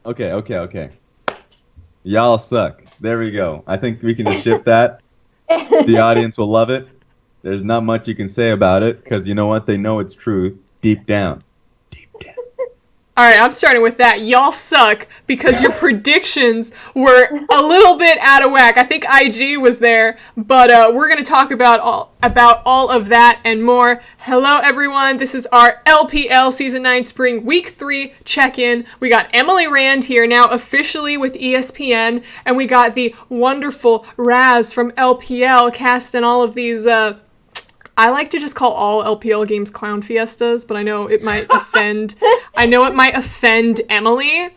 Okay. Y'all suck. There we go. I think we can just ship that. The audience will love it. There's not much you can say about it because you know what? They know it's true deep down. All right, I'm starting with that. Y'all suck because your predictions were a little bit out of whack. I think IG was there, but we're going to talk about all of that and more. Hello, everyone. This is our LPL Season 9 Spring Week 3 Check-in. We got Emily Rand here now officially with ESPN, and we got the wonderful Raz from LPL casting all of these... I like to just call all LPL games clown fiestas, but I know it might offend. Emily.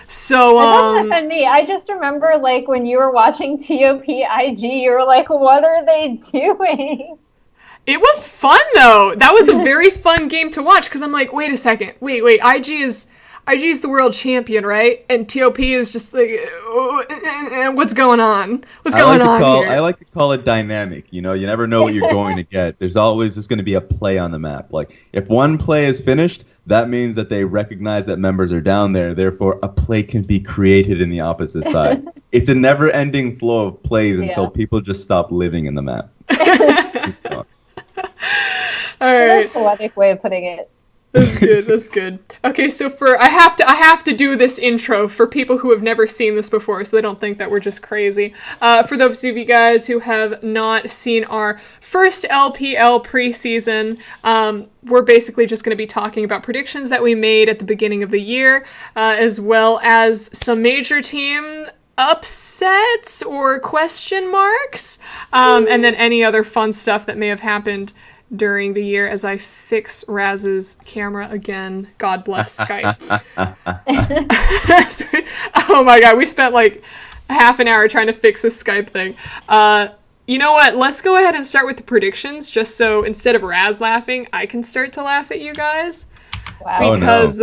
So it doesn't offend me. I just remember like when you were watching TOPIG, you were like, "What are they doing?" It was fun though. That was a very fun game to watch because I'm like, wait a second, wait. IG is the world champion, right? And TOP is just like, what's going on? What's going on here? I like to call it dynamic. You know, you never know what you're going to get. There's always just going to be a play on the map. Like, if one play is finished, that means that they recognize that members are down there. Therefore, a play can be created in the opposite side. It's a never-ending flow of plays until people just stop living in the map. All right. That's a poetic way of putting it. That's good. Okay, so I have to do this intro for people who have never seen this before, so they don't think that we're just crazy. For those of you guys who have not seen our first LPL preseason, we're basically just going to be talking about predictions that we made at the beginning of the year, as well as some major team upsets or question marks, and then any other fun stuff that may have happened during the year as I fix Raz's camera again. God bless Skype. Oh my god, we spent like half an hour trying to fix this Skype thing. You know what? Let's go ahead and start with the predictions, just so instead of Raz laughing, I can start to laugh at you guys. Wow. Because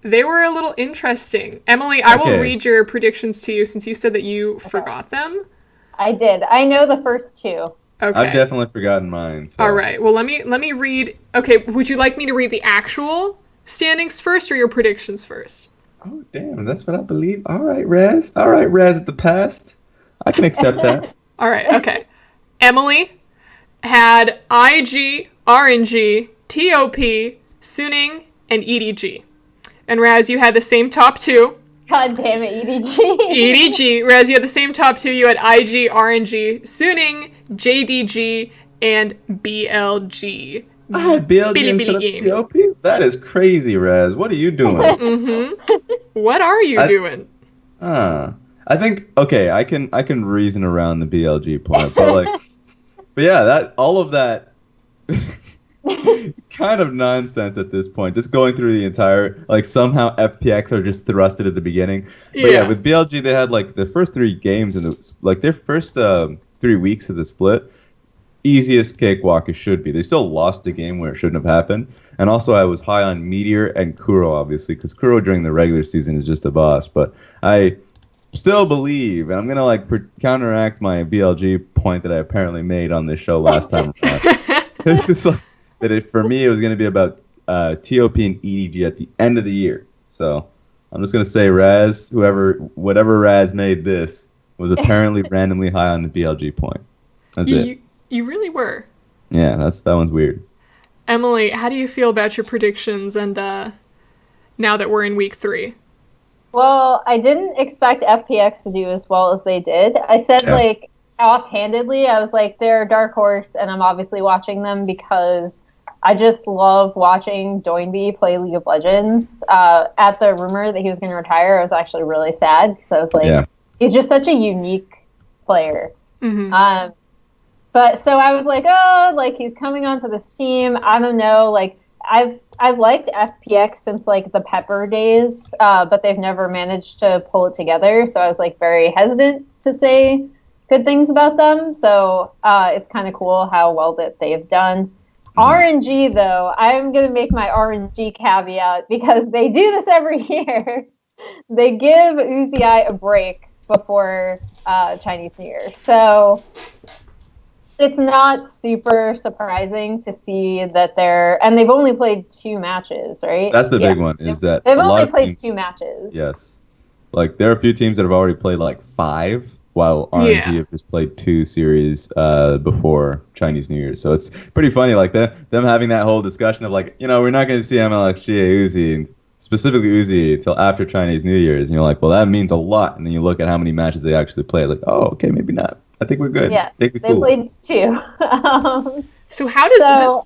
they were a little interesting. Emily, I will read your predictions to you since you said that you forgot them. I did. I know the first two. Okay. I've definitely forgotten mine. So. All right. Well, let me read. Okay. Would you like me to read the actual standings first or your predictions first? Oh, damn. That's what I believe. All right, Raz. Raz at the past. I can accept that. All right. Okay. Emily had IG, RNG, TOP, Suning, and EDG. And Raz, you had the same top two. God damn it, EDG. EDG. Raz, you had the same top two. You had IG, RNG, Suning, JDG, and BLG. I had BLG Billy game. TOP? That is crazy, Raz. What are you doing? What are you doing? I think I can reason around the BLG point, but yeah, all of that kind of nonsense at this point. Just going through the entire, somehow FPX are just thrusted at the beginning. But yeah, with BLG they had the first 3 games in their first 3 weeks of the split, easiest cakewalk it should be. They still lost a game where it shouldn't have happened. And also I was high on Meteor and Kuro, obviously, because Kuro during the regular season is just a boss. But I still believe, and I'm going to counteract my BLG point that I apparently made on this show last time around. This is for me, it was going to be about TOP and EDG at the end of the year. So I'm just going to say Raz, whatever Raz made this, was apparently randomly high on the BLG point. That's it. You really were. Yeah, that one's weird. Emily, how do you feel about your predictions and now that we're in week 3? Well, I didn't expect FPX to do as well as they did. I said, offhandedly, I was like, they're a dark horse, and I'm obviously watching them because I just love watching Doinby play League of Legends. At the rumor that he was going to retire, I was actually really sad because I was like, he's just such a unique player. Mm-hmm. But so I was like, he's coming onto this team. I don't know. I've liked FPX since the Pepper days, but they've never managed to pull it together. So I was very hesitant to say good things about them. So it's kind of cool how well that they've done. RNG, though, I'm going to make my RNG caveat because they do this every year. They give Uzi a break before Chinese New Year. So it's not super surprising to see that they've only played 2 matches, right? That's the big one, is that they've a lot only of played teams, 2 matches. Yes. Like, there are a few teams that have already played like 5, while RNG have just played 2 series before Chinese New Year. So it's pretty funny, like them having that whole discussion of like, we're not going to see MLXGA Uzi, specifically Uzi, until after Chinese New Year's. And you're like, well, that means a lot. And then you look at how many matches they actually play. Like, oh, okay, maybe not. I think we're good. Yeah, they played 2. So how does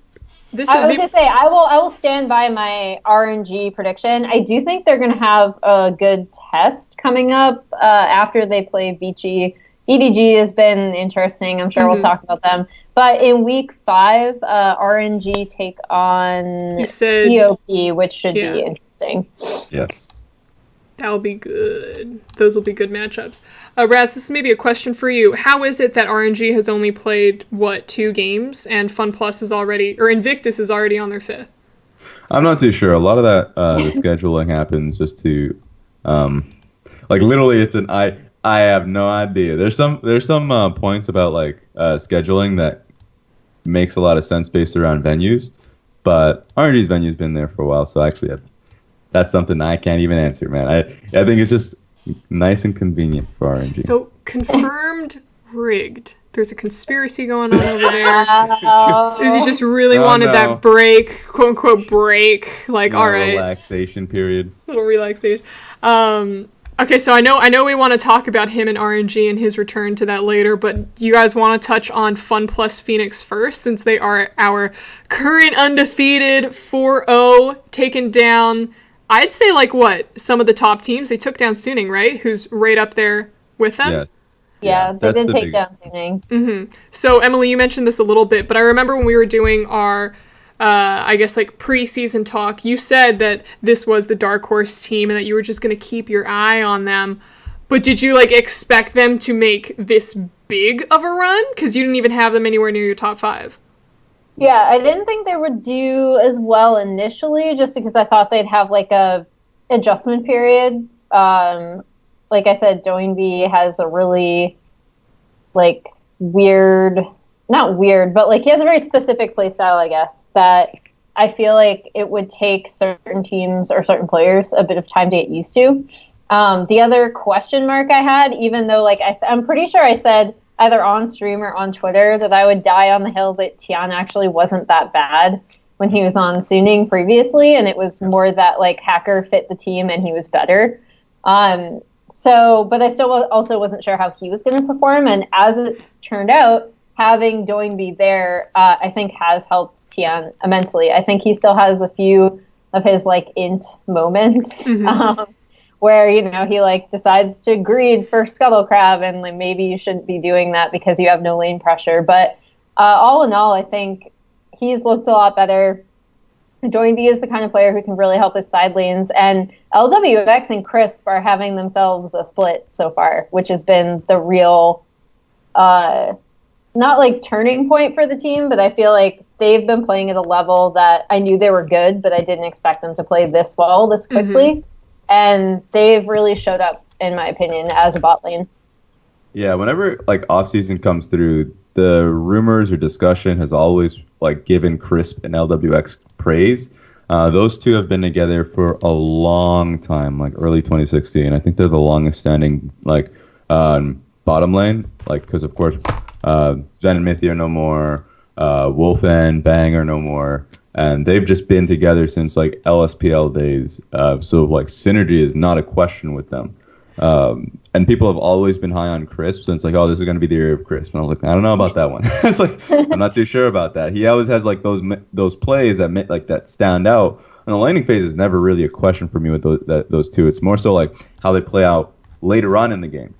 this? I was gonna say I will stand by my RNG prediction. I do think they're gonna have a good test coming up after they play Vici. EDG has been interesting. I'm sure we'll talk about them. But in week 5, RNG take on TOP, which should be interesting. Yes. That'll be good. Those will be good matchups. Raz, this is maybe a question for you. How is it that RNG has only played, 2 games, and FunPlus is already, or Invictus is already on their 5th? I'm not too sure. A lot of that, the scheduling happens just to, literally it's I have no idea. There's some points about, scheduling that makes a lot of sense based around venues, but RNG's venue's been there for a while, so actually that's something I can't even answer, man. I think it's just nice and convenient for RNG. So, confirmed rigged. There's a conspiracy going on over there. Uzi just really wanted that break, quote unquote break. Like, all right. Relaxation period. Little relaxation. Okay, so I know we want to talk about him and RNG and his return to that later, but you guys want to touch on FunPlus Phoenix first, since they are our current undefeated 4-0, taken down, I'd say, some of the top teams. They took down Suning, right? Who's right up there with them? Yes. Yeah, they did take down Suning. Mm-hmm. So, Emily, you mentioned this a little bit, but I remember when we were doing our, preseason talk, you said that this was the dark horse team and that you were just going to keep your eye on them. But did you, expect them to make this big of a run? Because you didn't even have them anywhere near your top 5. Yeah, I didn't think they would do as well initially, just because I thought they'd have a adjustment period. Like I said, Doinby has a really not weird, but he has a very specific play style, I guess, that I feel like it would take certain teams or certain players a bit of time to get used to. The other question mark I had, even though I'm pretty sure I said either on stream or on Twitter that I would die on the hill that Tian actually wasn't that bad when he was on Suning previously, and it was more that Hacker fit the team and he was better. But I still also wasn't sure how he was going to perform, and as it turned out, having Doinby there, I think has helped Tian immensely. I think he still has a few of his int moments. Where, he decides to greed for Scuttle Crab, and maybe you shouldn't be doing that because you have no lane pressure. But all in all, I think he's looked a lot better. Doinby is the kind of player who can really help his side lanes. And LWX and Crisp are having themselves a split so far, which has been the real, not turning point for the team, but I feel like they've been playing at a level that I knew they were good, but I didn't expect them to play this well, this quickly. And they've really showed up, in my opinion, as a bot lane. Yeah, whenever off season comes through, the rumors or discussion has always given Crisp and LWX praise. Those two have been together for a long time, early 2016. I think they're the longest standing bottom lane, because of course Zen and Mithy are no more, Wolf and Bang are no more. And they've just been together since LSPL days. So synergy is not a question with them. And people have always been high on Crisp. So it's this is going to be the year of Crisp. And I was I don't know about that one. It's I'm not too sure about that. He always has those plays that that stand out. And the laning phase is never really a question for me with those two. It's more so how they play out later on in the game.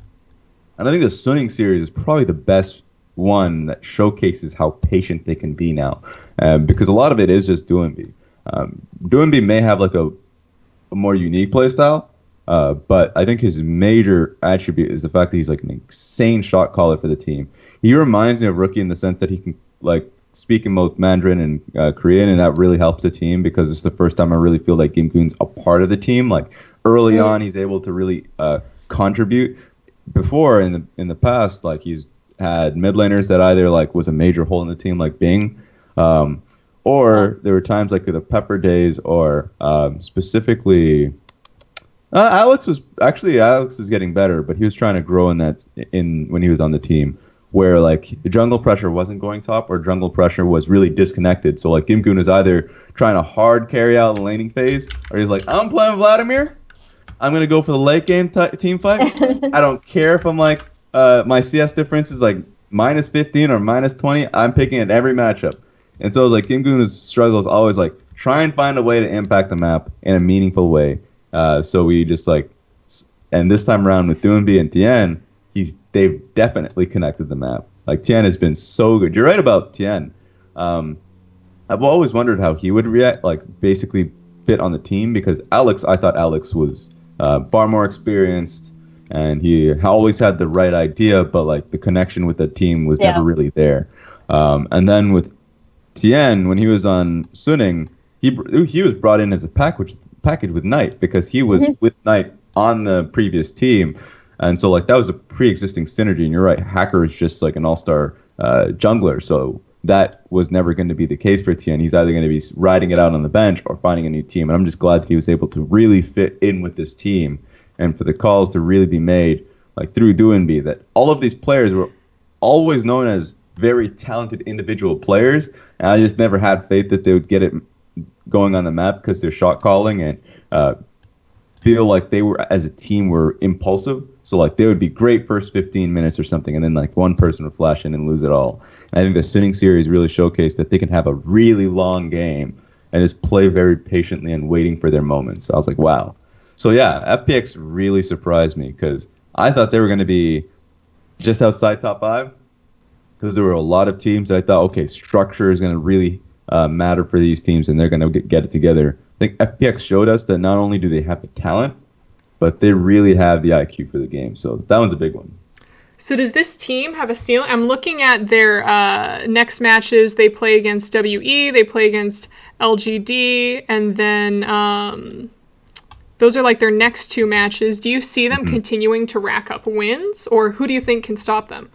And I think the Suning series is probably the best one that showcases how patient they can be now. Because a lot of it is just Doinby. Doinby may have a more unique playstyle, but I think his major attribute is the fact that he's an insane shot caller for the team. He reminds me of Rookie in the sense that he can speak in both Mandarin and Korean, and that really helps the team because it's the first time I really feel like Gimgoon's a part of the team. Early on, he's able to really contribute. Before in the past, he's had mid laners that either like was a major hole in the team, like Bing, or there were times like the Pepper days, or specifically. Alex was getting better, but he was trying to grow when he was on the team, where like the jungle pressure wasn't going top, or jungle pressure was really disconnected. So like Gimgoon is either trying to hard carry out the laning phase, or he's like, I'm playing Vladimir, I'm gonna go for the late game team fight. I don't care if I'm like my CS difference is like minus 15 or minus 20. I'm picking it every matchup. And so it's like Gimgoon's struggle is always like try and find a way to impact the map in a meaningful way. So we just like, and this time around with Doonby and Tien, they've definitely connected the map. Like Tien has been so good. You're right about Tien. I've always wondered how he would react, like basically fit on the team, because I thought Alex was far more experienced, and he always had the right idea, but like the connection with the team was never really there. And then with Tien, when he was on Suning, he was brought in as a package with Knight, because he was with Knight on the previous team, and so like that was a pre-existing synergy. And you're right, Hacker is just like an all-star jungler, so that was never going to be the case for Tien. He's either going to be riding it out on the bench or finding a new team, and I'm just glad that he was able to really fit in with this team, and for the calls to really be made like through Doonby, that all of these players were always known as very talented individual players, and I just never had faith that they would get it going on the map, because they're shot calling and feel like they were as a team were impulsive. So like they would be great first 15 minutes or something, and then like one person would flash in and lose it all. And I think the Suning series really showcased that they can have a really long game and just play very patiently and waiting for their moments. So I was like, wow. So yeah, FPX really surprised me, because I thought they were going to be just outside top 5, because there were a lot of teams that I thought, okay, structure is going to really matter for these teams, and they're going to get it together. I think FPX showed us that not only do they have the talent, but they really have the IQ for the game. So that one's a big one. So does this team have a ceiling? I'm looking at their next matches. They play against WE, they play against LGD, and then those are like their next 2 matches. Do you see them continuing to rack up wins, or who do you think can stop them?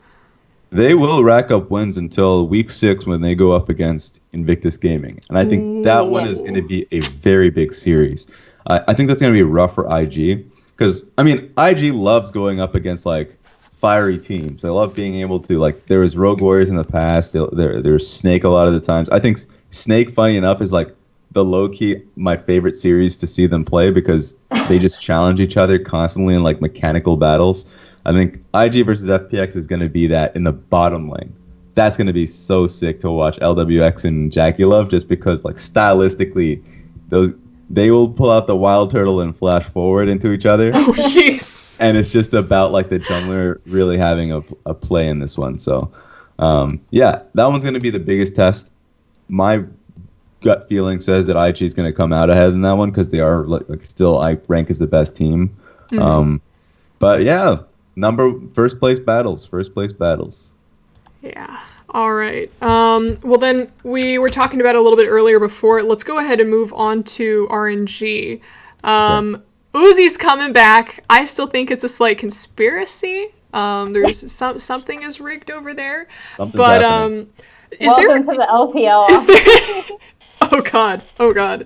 They will rack up wins until week 6, when they go up against Invictus Gaming. And I think that one is going to be a very big series. I think that's going to be rough for IG, because, I mean, IG loves going up against, like, fiery teams. They love being able to, like, there was Rogue Warriors in the past. There's Snake a lot of the times. I think Snake, funny enough, is, like, the low-key my favorite series to see them play, because they just challenge each other constantly in, like, mechanical battles. I think IG versus FPX is going to be that in the bottom lane. That's going to be so sick to watch LWX and Jackie Love, just because, like, stylistically, they will pull out the Wild Turtle and flash forward into each other. Oh, jeez. And it's just about, like, the jungler really having a play in this one. So, yeah, that one's going to be the biggest test. My gut feeling says that IG is going to come out ahead in that one, because they are, like still, I rank as the best team. But, yeah. First place battles. Yeah. All right. Well, then we were talking about it a little bit earlier before. Let's go ahead and move on to RNG. Okay. Uzi's coming back. I still think it's a slight conspiracy. There's something is rigged over there. Something's happening. Welcome to the LPL. Oh God.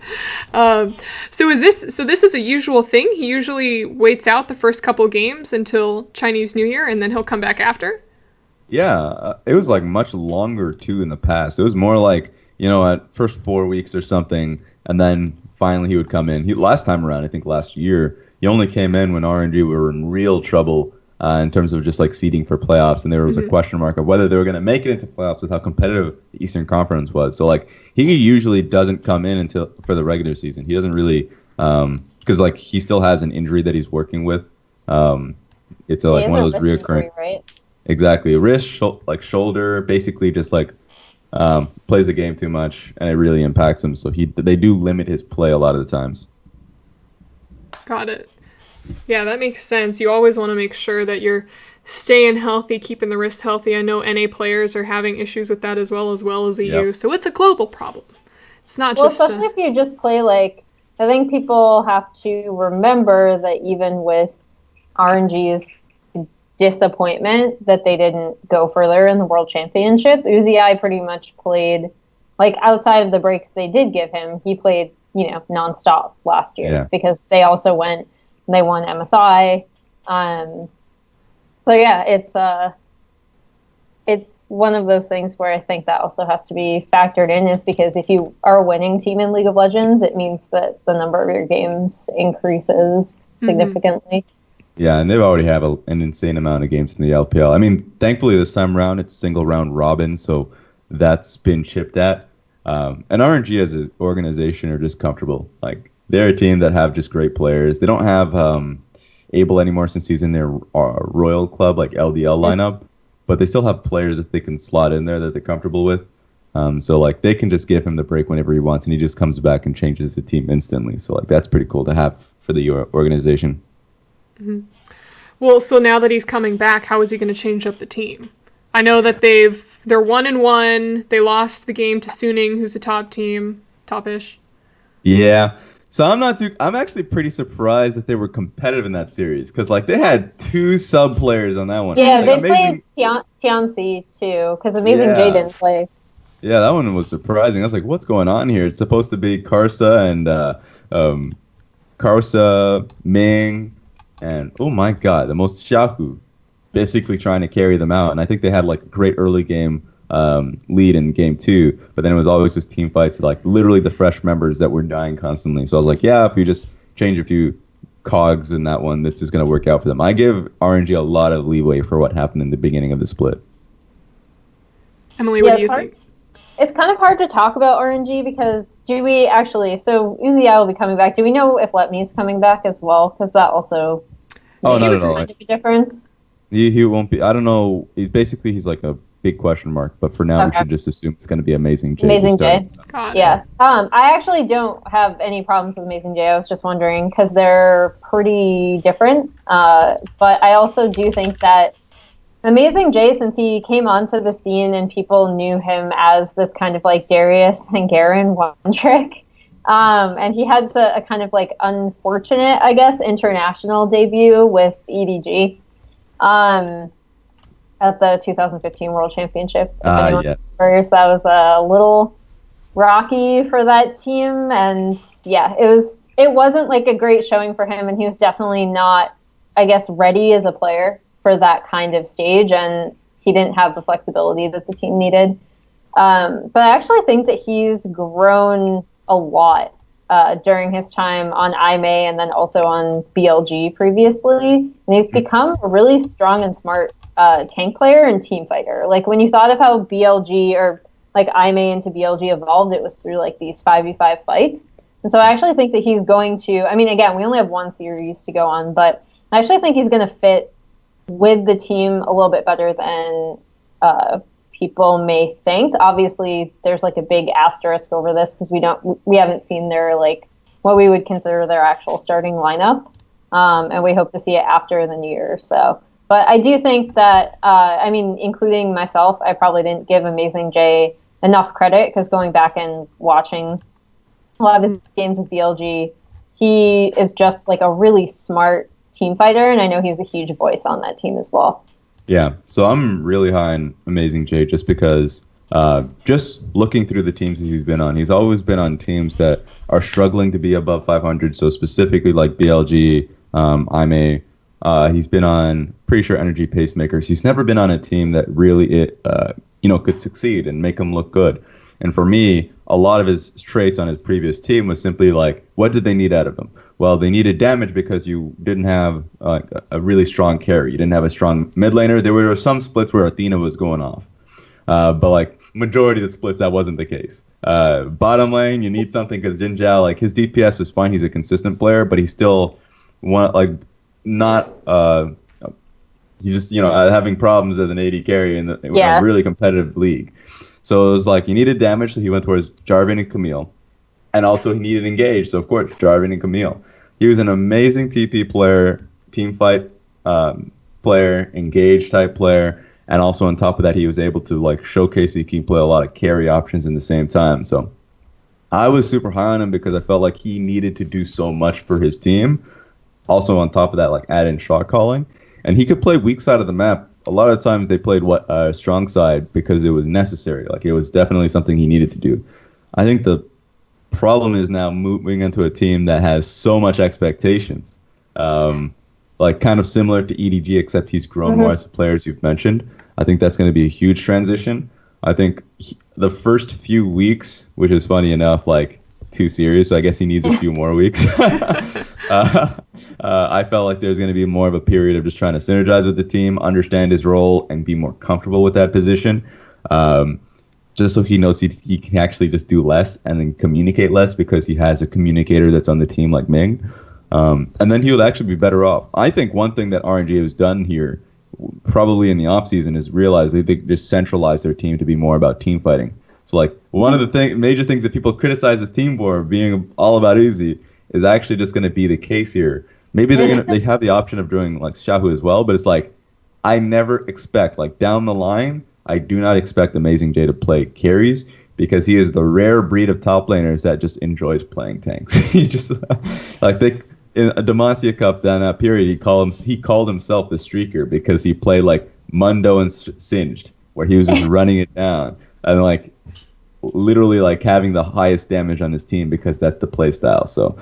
So this is a usual thing? He usually waits out the first couple games until Chinese New Year, and then he'll come back after? Yeah, it was like much longer too in the past. It was more like, at first 4 weeks or something, and then finally he would come in. Last time around, I think last year, he only came in when RNG were in real trouble in terms of just like seeding for playoffs, and there was a question mark of whether they were going to make it into playoffs with how competitive the Eastern Conference was. So like he usually doesn't come in until for the regular season. He doesn't really because like he still has an injury that he's working with. It's like one of those reoccurring. Injury, right? Exactly, a wrist, shoulder, basically just like plays the game too much, and it really impacts him. So they do limit his play a lot of the times. Got it. Yeah, that makes sense. You always want to make sure that you're staying healthy, keeping the wrist healthy. I know NA players are having issues with that as well as EU. Yep. So it's a global problem. It's not just... Well, especially if you just play like... I think people have to remember that even with RNG's disappointment that they didn't go further in the World Championship. Uzi pretty much played, like, outside of the breaks they did give him, he played, nonstop last year because they also went and they won MSI. So yeah, it's one of those things where I think that also has to be factored in, is because if you are a winning team in League of Legends, it means that the number of your games increases significantly. Yeah, and they've already have an insane amount of games in the LPL. I mean, thankfully this time around it's single round robin, so that's been chipped at. And RNG as an organization are just comfortable. Like, they're a team that have just great players. They don't have Abel anymore since he's in their Royal Club, like LDL lineup, but they still have players that they can slot in there that they're comfortable with. So like they can just give him the break whenever he wants, and he just comes back and changes the team instantly. So like that's pretty cool to have for the organization. Mm-hmm. Well, so now that he's coming back, how is he going to change up the team? I know that they're 1-1. They lost the game to Suning, who's a top-ish. Yeah. So I'm actually pretty surprised that they were competitive in that series, because like they had 2 sub players on that one. Yeah, like, they played Tianzi too, because Amazing J didn't play. Yeah, that one was surprising. I was like, what's going on here? It's supposed to be Karsa and Karsa, Ming, and oh my god, the most Xiaohu basically trying to carry them out. And I think they had like a great early game lead in game 2, but then it was always just team fights, like literally the fresh members that were dying constantly. So I was like, yeah, if you just change a few cogs in that one, this is going to work out for them. I give RNG a lot of leeway for what happened in the beginning of the split. Emily, what do you think? It's kind of hard to talk about RNG because so Uzi will be coming back. Do we know if Let Me's coming back as well? Because that also seems kind of a difference. He won't be. I don't know. He's like a big question mark, but for now we should just assume it's going to be Amazing J. Amazing J. Yeah. I actually don't have any problems with Amazing J. I was just wondering because they're pretty different. But I also do think that Amazing J, since he came onto the scene and people knew him as this kind of like Darius and Garen one trick, and he had a kind of like unfortunate, I guess, international debut with EDG. At the 2015 World Championship. Yes. That was a little rocky for that team, and yeah, it wasn't like a great showing for him, and he was definitely not, I guess, ready as a player for that kind of stage, and he didn't have the flexibility that the team needed. But I actually think that he's grown a lot during his time on IMA and then also on BLG previously, and he's become a really strong and smart tank player and team fighter. Like when you thought of how BLG or like IMA into BLG evolved, it was through like these 5v5 fights. And so I actually think that he's going to, I mean, again, we only have one series to go on, but I actually think he's going to fit with the team a little bit better than people may think. Obviously, there's like a big asterisk over this because we haven't seen their like what we would consider their actual starting lineup, and we hope to see it after the new year. So, but I do think that I mean, including myself, I probably didn't give Amazing J enough credit because going back and watching a lot of his games with BLG, he is just like a really smart team fighter, and I know he's a huge voice on that team as well. Yeah, so I'm really high on Amazing J just because just looking through the teams he's been on, he's always been on teams that are struggling to be above 500, so specifically like BLG, IMA, he's been on, pretty sure, Energy Pacemakers. He's never been on a team that really could succeed and make him look good. And for me, a lot of his traits on his previous team was simply like, what did they need out of him? Well, they needed damage because you didn't have a really strong carry. You didn't have a strong mid laner. There were some splits where Athena was going off. But like majority of the splits, that wasn't the case. Bottom lane, you need something because Jin Zhao, like his DPS was fine. He's a consistent player, but he's still he's just, having problems as an AD carry in a really competitive league. So it was like you needed damage, so he went towards Jarvan and Camille. And also he needed engage, so of course, Jarvan and Camille. He was an amazing TP player, team fight player, engage type player, and also on top of that, he was able to like showcase he can play a lot of carry options in the same time. So I was super high on him because I felt like he needed to do so much for his team. Also on top of that, like add in shot calling. And he could play weak side of the map. A lot of times they played strong side because it was necessary. Like, it was definitely something he needed to do. I think the problem is now moving into a team that has so much expectations. Like, kind of similar to EDG, except he's grown more as a player, as you've mentioned. I think that's going to be a huge transition. I think the first few weeks, which is funny enough, like, too serious, so I guess he needs a few more weeks. I felt like there's going to be more of a period of just trying to synergize with the team, understand his role, and be more comfortable with that position. Just so he knows he can actually just do less and then communicate less because he has a communicator that's on the team like Ming. And then he would actually be better off. I think one thing that RNG has done here, probably in the offseason, is realize they just centralize their team to be more about team fighting. So, like, one of the major things that people criticize this team for being all about Uzi is actually just going to be the case here. Maybe they have the option of doing, like, Shahu as well, but it's like, I never expect, like, down the line, I do not expect Amazing J to play carries because he is the rare breed of top laners that just enjoys playing tanks. He just, like, in a Demacia Cup down that period, he called himself the streaker because he played like Mundo and Singed, where he was just running it down and like literally like having the highest damage on his team because that's the play style. So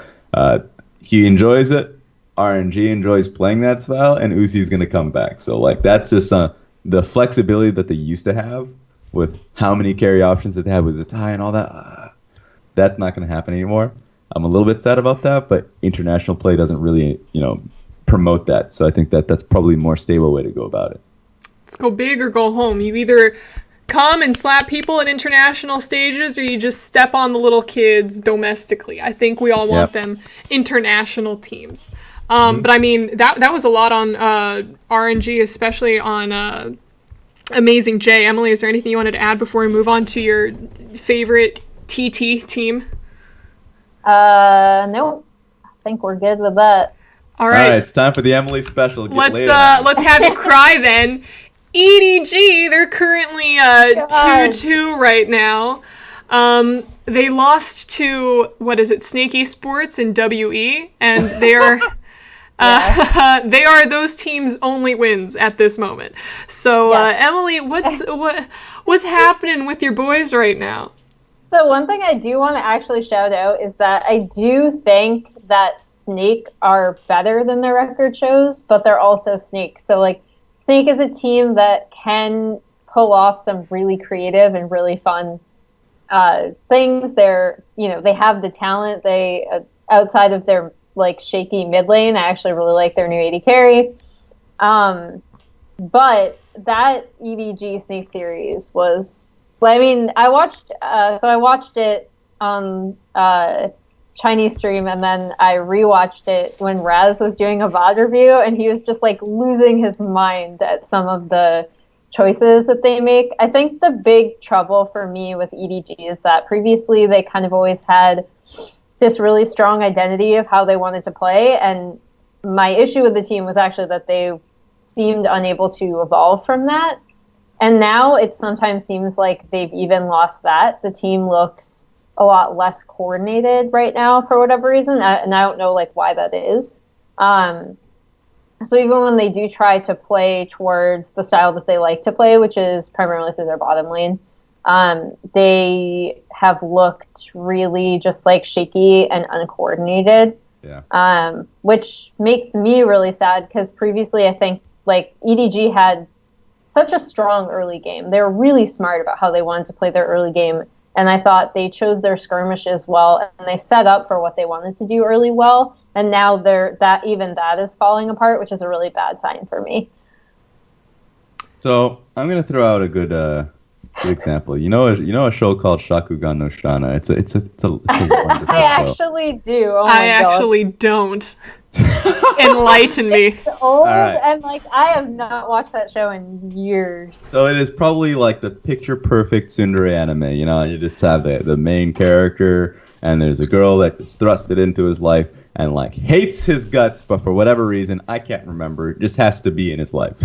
he enjoys it. RNG enjoys playing that style, and Uzi's gonna come back. So like that's just the flexibility that they used to have with how many carry options that they had with Zatai and all that. That's not gonna happen anymore. I'm a little bit sad about that, but international play doesn't really, promote that. So I think that's probably a more stable way to go about it. Let's go big or go home. You either come and slap people at international stages, or you just step on the little kids domestically. I think we all want them international teams. But I mean, that was a lot on RNG, especially on Amazing J. Emily, is there anything you wanted to add before we move on to your favorite TT team? No, I think we're good with that. All right, it's time for the Emily special. Let's have you cry then. EDG, they're currently 2-2 right now. They lost to Snaky Sports and WE, and they are they are those teams' only wins at this moment. So Emily, what's happening with your boys right now? So one thing I do want to actually shout out is that I do think that Snake are better than their record shows, but they're also Snake. So like Snake is a team that can pull off some really creative and really fun things. They have the talent. They outside of their like shaky mid lane, I actually really like their new AD carry. But that EDG Snake series was. Well, I mean, I watched it on Chinese stream, and then I rewatched it when Raz was doing a VOD review, and he was just like losing his mind at some of the choices that they make. I think the big trouble for me with EDG is that previously they kind of always had this really strong identity of how they wanted to play, and my issue with the team was actually that they seemed unable to evolve from that. And now it sometimes seems like they've even lost that. The team looks a lot less coordinated right now for whatever reason, and I don't know like why that is. So even when they do try to play towards the style that they like to play, which is primarily through their bottom lane, they have looked really just like shaky and uncoordinated. Yeah. Which makes me really sad because previously I think like EDG had such a strong early game. They were really smart about how they wanted to play their early game, and I thought they chose their skirmishes well, and they set up for what they wanted to do early well, and now that is falling apart, which is a really bad sign for me. So I'm gonna throw out a good example. You know a show called Shakugan no Shana. It's a wonderful I actually do. Oh I actually don't. Enlighten me. It's old, and like I have not watched that show in years. So it is probably like the picture perfect tsundere anime. You just have the main character, and there's a girl that just thrusted into his life and like hates his guts, but for whatever reason I can't remember, just has to be in his life.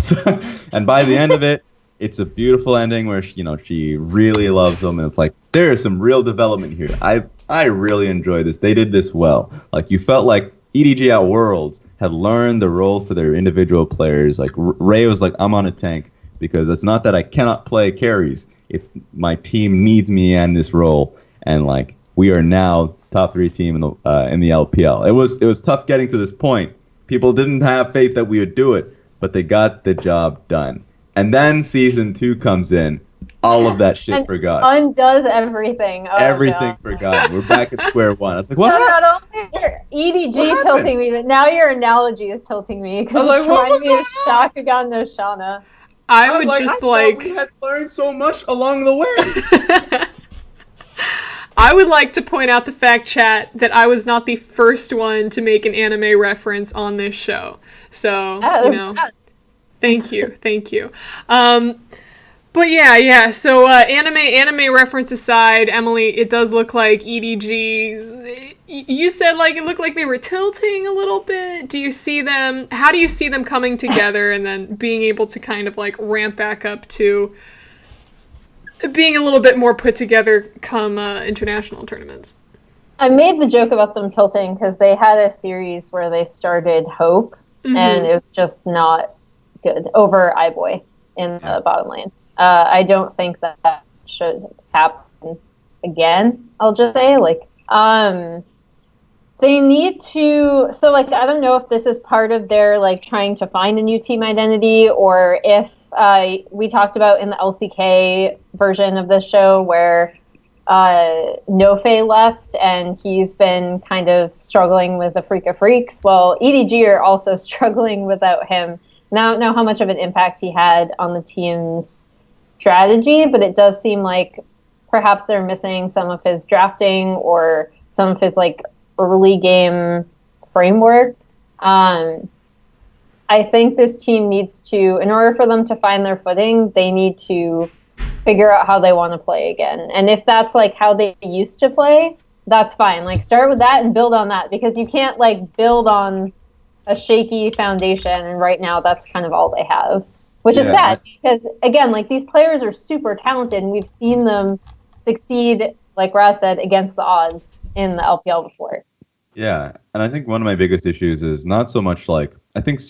And by the end of it, it's a beautiful ending where she really loves him, and it's like there is some real development here. I really enjoy this. They did this well. Like you felt like EDG at Worlds had learned the role for their individual players. Like Ray was like, I'm on a tank because it's not that I cannot play carries. It's my team needs me in this role, and like we are now top 3 team in the LPL. It was tough getting to this point. People didn't have faith that we would do it, but they got the job done. And then season 2 comes in. All of that shit forgotten. Undoes everything. Oh, everything God. forgotten. We're back at square one. I was like, what? So not only your EDG tilting me, but now your analogy is tilting me because like, it's reminding me of Shakugan no Shana. I would just like we had learned so much along the way. I would like to point out the fact, chat, that I was not the first one to make an anime reference on this show. So, thank you. But yeah. So, anime reference aside, Emily, it does look like EDGs. You said like it looked like they were tilting a little bit. How do you see them coming together and then being able to kind of like ramp back up to being a little bit more put together come international tournaments? I made the joke about them tilting because they had a series where they started Hope, and it was just not good over iBoy in the bottom lane. I don't think that should happen again. I'll just say, they need to. So, I don't know if this is part of their trying to find a new team identity, or if we talked about in the LCK version of the show where Nofe left and he's been kind of struggling with the Freak of Freaks. Well, EDG are also struggling without him. Now, I don't know how much of an impact he had on the team's strategy, but it does seem like perhaps they're missing some of his drafting or some of his early game framework. I think this team needs to, in order for them to find their footing, they need to figure out how they want to play again. And if that's how they used to play, that's fine. Start with that and build on that, because you can't build on a shaky foundation. And right now that's kind of all they have, which is sad because again, these players are super talented and we've seen them succeed, like Raz said, against the odds in the LPL before. Yeah. And I think one of my biggest issues is not so much I think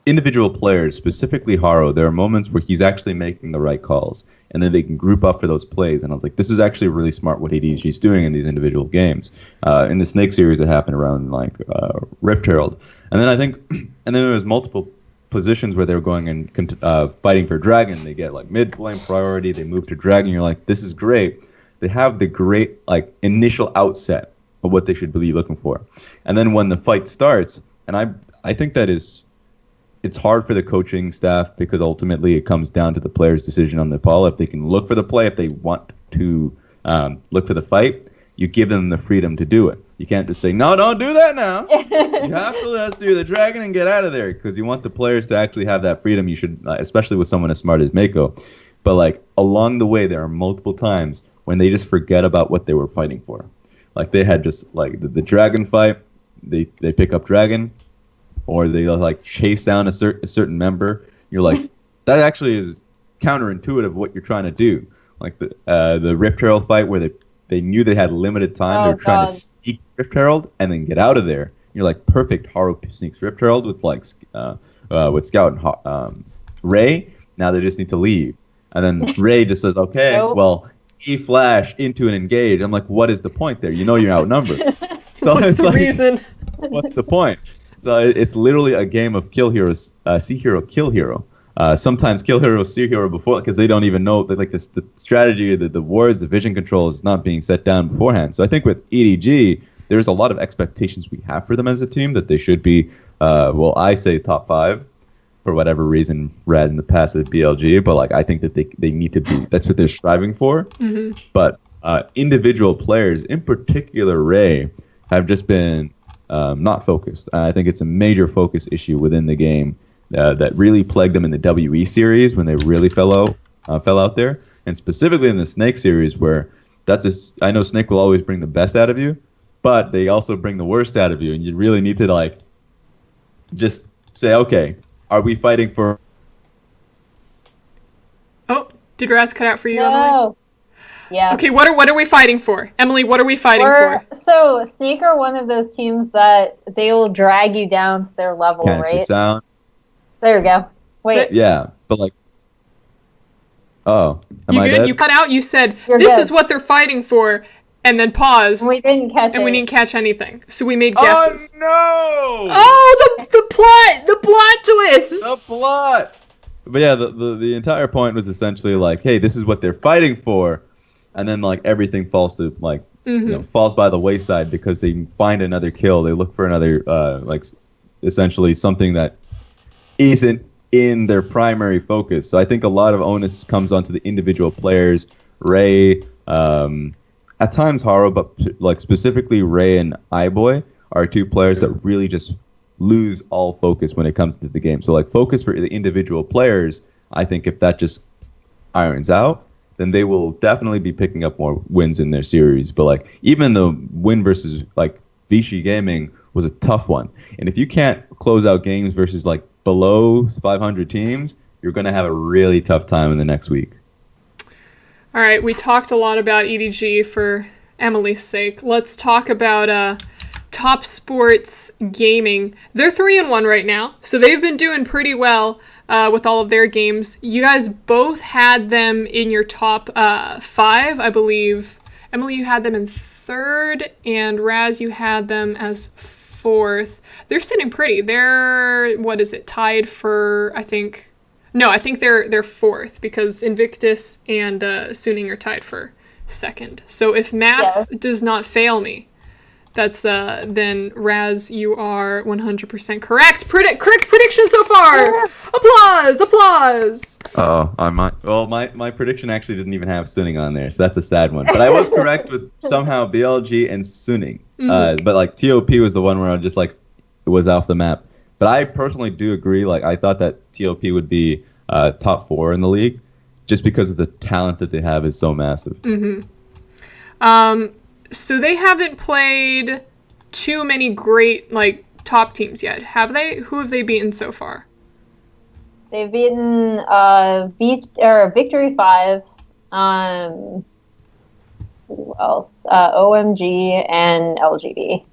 individual players, specifically Haro, there are moments where he's actually making the right calls, and then they can group up for those plays. And I was like, this is actually really smart what ADG is doing in these individual games. In the Snake series, it happened around Rift Herald, and then there was multiple positions where they were going and fighting for Dragon. They get mid lane priority, they move to Dragon. You're like, this is great. They have the great initial outset of what they should be looking for, and then when the fight starts, and I think that it's hard for the coaching staff because ultimately it comes down to the player's decision on the ball. If they can look for the play, if they want to look for the fight, you give them the freedom to do it. You can't just say, no, don't do that now. You have to let's do the Dragon and get out of there, because you want the players to actually have that freedom. You should, especially with someone as smart as Mako. But along the way, there are multiple times when they just forget about what they were fighting for. They had just the Dragon fight, they pick up Dragon, or they chase down a certain member. You're like, that actually is counterintuitive what you're trying to do. The Rift Herald fight where they knew they had limited time. They were trying to sneak Rift Herald and then get out of there. You're like, perfect. Haru sneaks Rift Herald with Scout and Ray. Now they just need to leave. And then Ray just says, okay, well, E-flash into an engage. I'm like, what is the point there? You know you're outnumbered. So what's the reason? What's the point? So it's literally a game of kill heroes, see hero, kill hero. Sometimes kill hero, see hero before, because they don't even know that the strategy, the wards, the vision control is not being set down beforehand. So I think with EDG, there's a lot of expectations we have for them as a team that they should be, I say top 5 for whatever reason, Raz in the past at BLG, but I think that they need to be, that's what they're striving for. Mm-hmm. But individual players, in particular Ray, have just been not focused. I think it's a major focus issue within the game that really plagued them in the WE series when they really fell out there, and specifically in the Snake series where I know Snake will always bring the best out of you, but they also bring the worst out of you, and you really need to just say, okay, are we fighting for? Oh, did Raz cut out for you? No. Yeah. Okay, what are we fighting for? Emily, what are we fighting for? So Snake are one of those teams that they will drag you down to their level, Can't right? sound. There we go. Wait. Yeah, but like, oh, am I dead? You cut out. You said You're this good. is what they're fighting for, and then paused. We didn't catch and it. we didn't catch anything, so we made guesses. Oh no! Oh, the plot twist. The plot. But yeah, the entire point was essentially like, hey, this is what they're fighting for, and then like everything falls to like falls by the wayside because they find another kill. They look for another like essentially something that isn't in their primary focus. So I think a lot of onus comes onto the individual players. Ray, at times Haro, but like specifically Ray and iBoy are two players that really just lose all focus when it comes to the game. So like focus for the individual players, I think if that just irons out, then they will definitely be picking up more wins in their series. But like even the win versus like Vichy Gaming was a tough one. And if you can't close out games versus like below 500 teams, you're going to have a really tough time in the next week. All right, we talked a lot about EDG for Emily's sake. Let's talk about TOPSPORTS Gaming. They're 3-1 right now, so they've been doing pretty well with all of their games. You guys both had them in your top 5, I believe. Emily, you had them in 3rd, and Raz, you had them as 4th. They're sitting pretty. They're, what is it, tied for, I think they're 4th because Invictus and Suning are tied for 2nd. So if math does not fail me, that's then Raz, you are 100% correct. Correct prediction so far. Applause. Oh, my prediction actually didn't even have Suning on there, so that's a sad one. But I was correct with somehow BLG and Suning. But like TOP was the one where I was just like it was off the map. But I personally do agree. Like I thought that TOP would be top 4 in the league, just because of the talent that they have is so massive. So they haven't played too many great like top teams yet, have they? Who have they beaten so far? They've beaten Victory 5. Who else? OMG and LGB.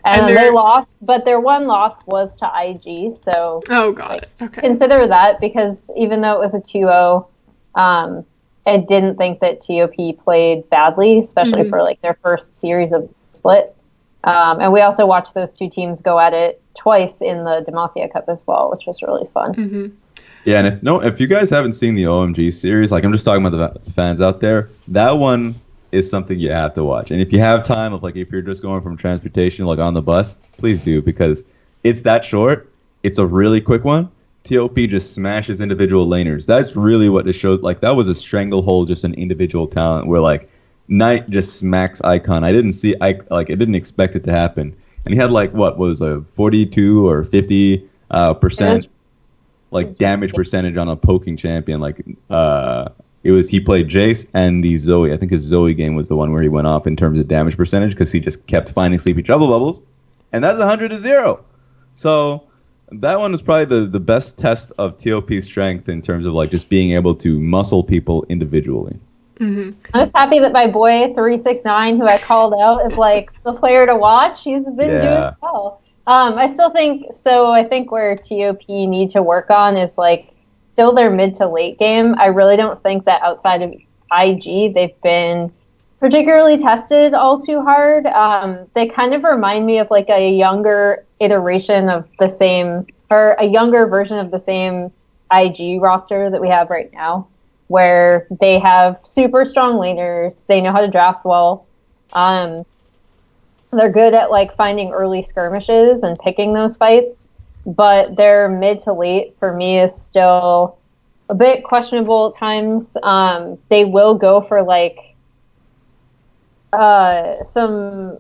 And they lost, but their one loss was to IG. So got it. Okay. Consider that, because even though it was a 2-0, I didn't think that TOP played badly, especially for like their first series of split. And we also watched those two teams go at it twice in the Demacia Cup as well, which was really fun. Yeah, and if you guys haven't seen the OMG series, like I'm just talking about the fans out there, that one is something you have to watch. And if you have time, if you're just going from transportation, like on the bus, please do, because it's that short. It's a really quick one. TOP just smashes individual laners. That's really what it showed. Like that was a stranglehold, just an individual talent where like Knight just smacks Icon. I didn't expect it to happen. And he had like what was a 42 or 50 percent like damage percentage on a poking champion. Like he played Jace and the Zoe. I think his Zoe game was the one where he went off in terms of damage percentage because he just kept finding Sleepy Trouble bubbles, and that's 100-0. So that one was probably the best test of TOP's strength in terms of like just being able to muscle people individually. I'm just happy that my boy 369, who I called out, is like the player to watch. He's been doing well. I still think so. I think where TOP need to work on is like still their mid to late game. I really don't think that outside of IG they've been particularly tested all too hard. They kind of remind me of like a younger iteration of the same, or a younger version of the same IG roster that we have right now, where they have super strong laners. They know how to draft well. They're good at like finding early skirmishes and picking those fights, but their mid to late for me is still a bit questionable at times. They will go for like some,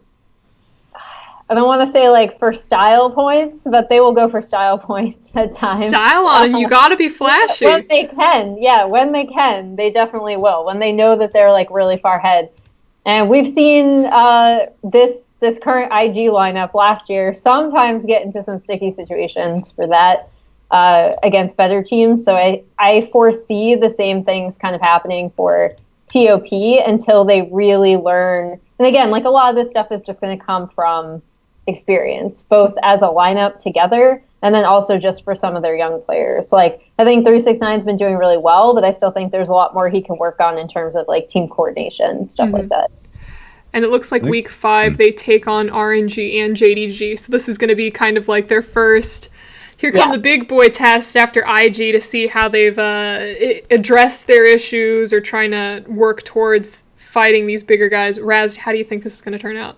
I don't want to say like for style points, but they will go for style points at times. Style on them, you gotta be flashy. When they can, they definitely will. When they know that they're like really far ahead. And we've seen this current IG lineup last year sometimes get into some sticky situations for that against better teams. So I foresee the same things kind of happening for TOP until they really learn. And again, like a lot of this stuff is just going to come from experience, both as a lineup together and then also just for some of their young players. Like I think 369's been doing really well, but I still think there's a lot more he can work on in terms of like team coordination, stuff like that. And it looks like week 5 they take on RNG and JDG. So this is going to be kind of like their first, here come the big boy test after IG to see how they've addressed their issues or trying to work towards fighting these bigger guys. Raz, how do you think this is going to turn out?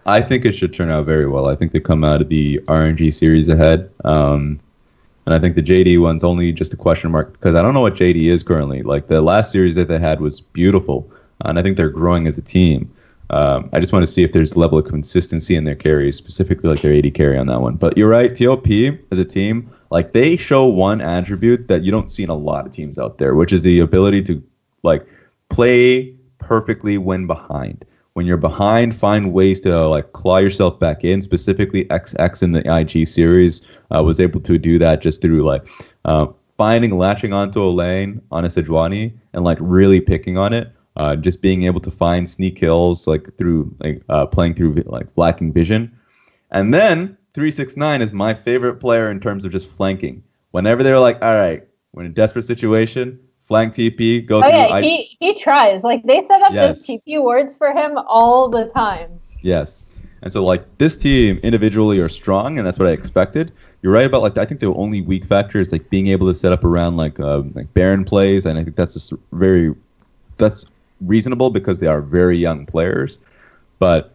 I think it should turn out very well. I think they come out of the RNG series ahead. And I think the JD one's only just a question mark because I don't know what JD is currently. Like the last series that they had was beautiful. And I think they're growing as a team. I just want to see if there's a level of consistency in their carries, specifically like their AD carry on that one. But you're right, TOP as a team, like they show one attribute that you don't see in a lot of teams out there, which is the ability to like play perfectly when behind. When you're behind, find ways to like claw yourself back in. Specifically, XX in the IG series was able to do that just through like latching onto a lane on a Sejuani and like really picking on it. Just being able to find sneak kills like through like playing through like lacking vision. And then 369 is my favorite player in terms of just flanking. Whenever they're like, all right, we're in a desperate situation, flank TP, go through. Yeah, he tries. Like they set up those TP wards for him all the time. Yes. And so like this team individually are strong, and that's what I expected. You're right about like I think the only weak factor is like being able to set up around like Baron plays, and I think that's just that's reasonable because they are very young players, but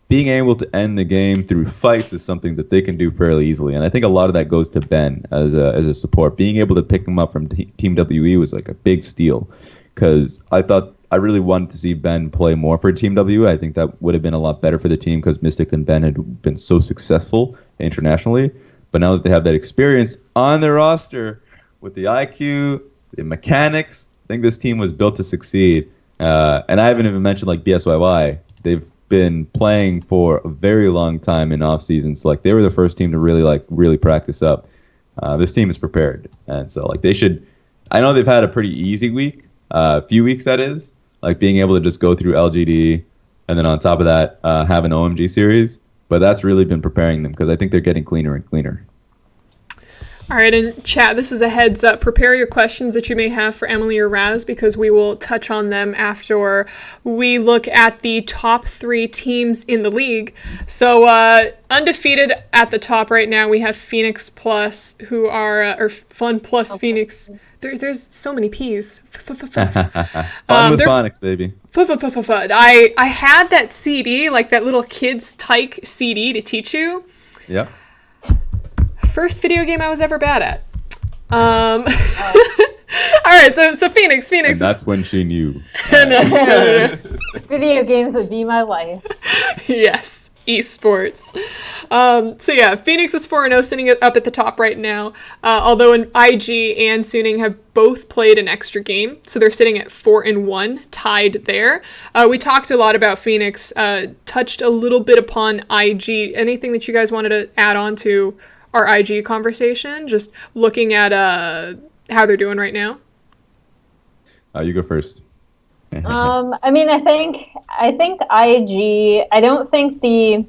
being able to end the game through fights is something that they can do fairly easily, and I think a lot of that goes to Ben as a support. Being able to pick him up from Team WE was like a big steal, because I really wanted to see Ben play more for Team WE. I think that would have been a lot better for the team because Mystic and Ben had been so successful internationally, but now that they have that experience on their roster with the IQ, the mechanics, I think this team was built to succeed. And I haven't even mentioned like BSYY. They've been playing for a very long time in off seasons. So, like they were the first team to really practice up. This team is prepared, and so like they should. I know they've had a pretty easy week, few weeks that is, like being able to just go through LGD, and then on top of that have an OMG series. But that's really been preparing them because I think they're getting cleaner and cleaner. All right, and chat, this is a heads up. Prepare your questions that you may have for Emily or Raz because we will touch on them after we look at the top 3 teams in the league. So undefeated at the top right now, we have Phoenix Plus, who are, or Fun Plus Phoenix. There's so many P's. Fun with phonics, baby. I had that CD, like that little kids tyke CD to teach you. Yep. First video game I was ever bad at. All right, so Phoenix. And that's when she knew. No. Video games would be my life. Yes, esports. So yeah, Phoenix is 4-0, sitting up at the top right now. Although IG and Suning have both played an extra game, so they're sitting at 4-1, tied there. We talked a lot about Phoenix, touched a little bit upon IG. Anything that you guys wanted to add on to our IG conversation, just looking at how they're doing right now? You go first. I mean, I think IG. I don't think the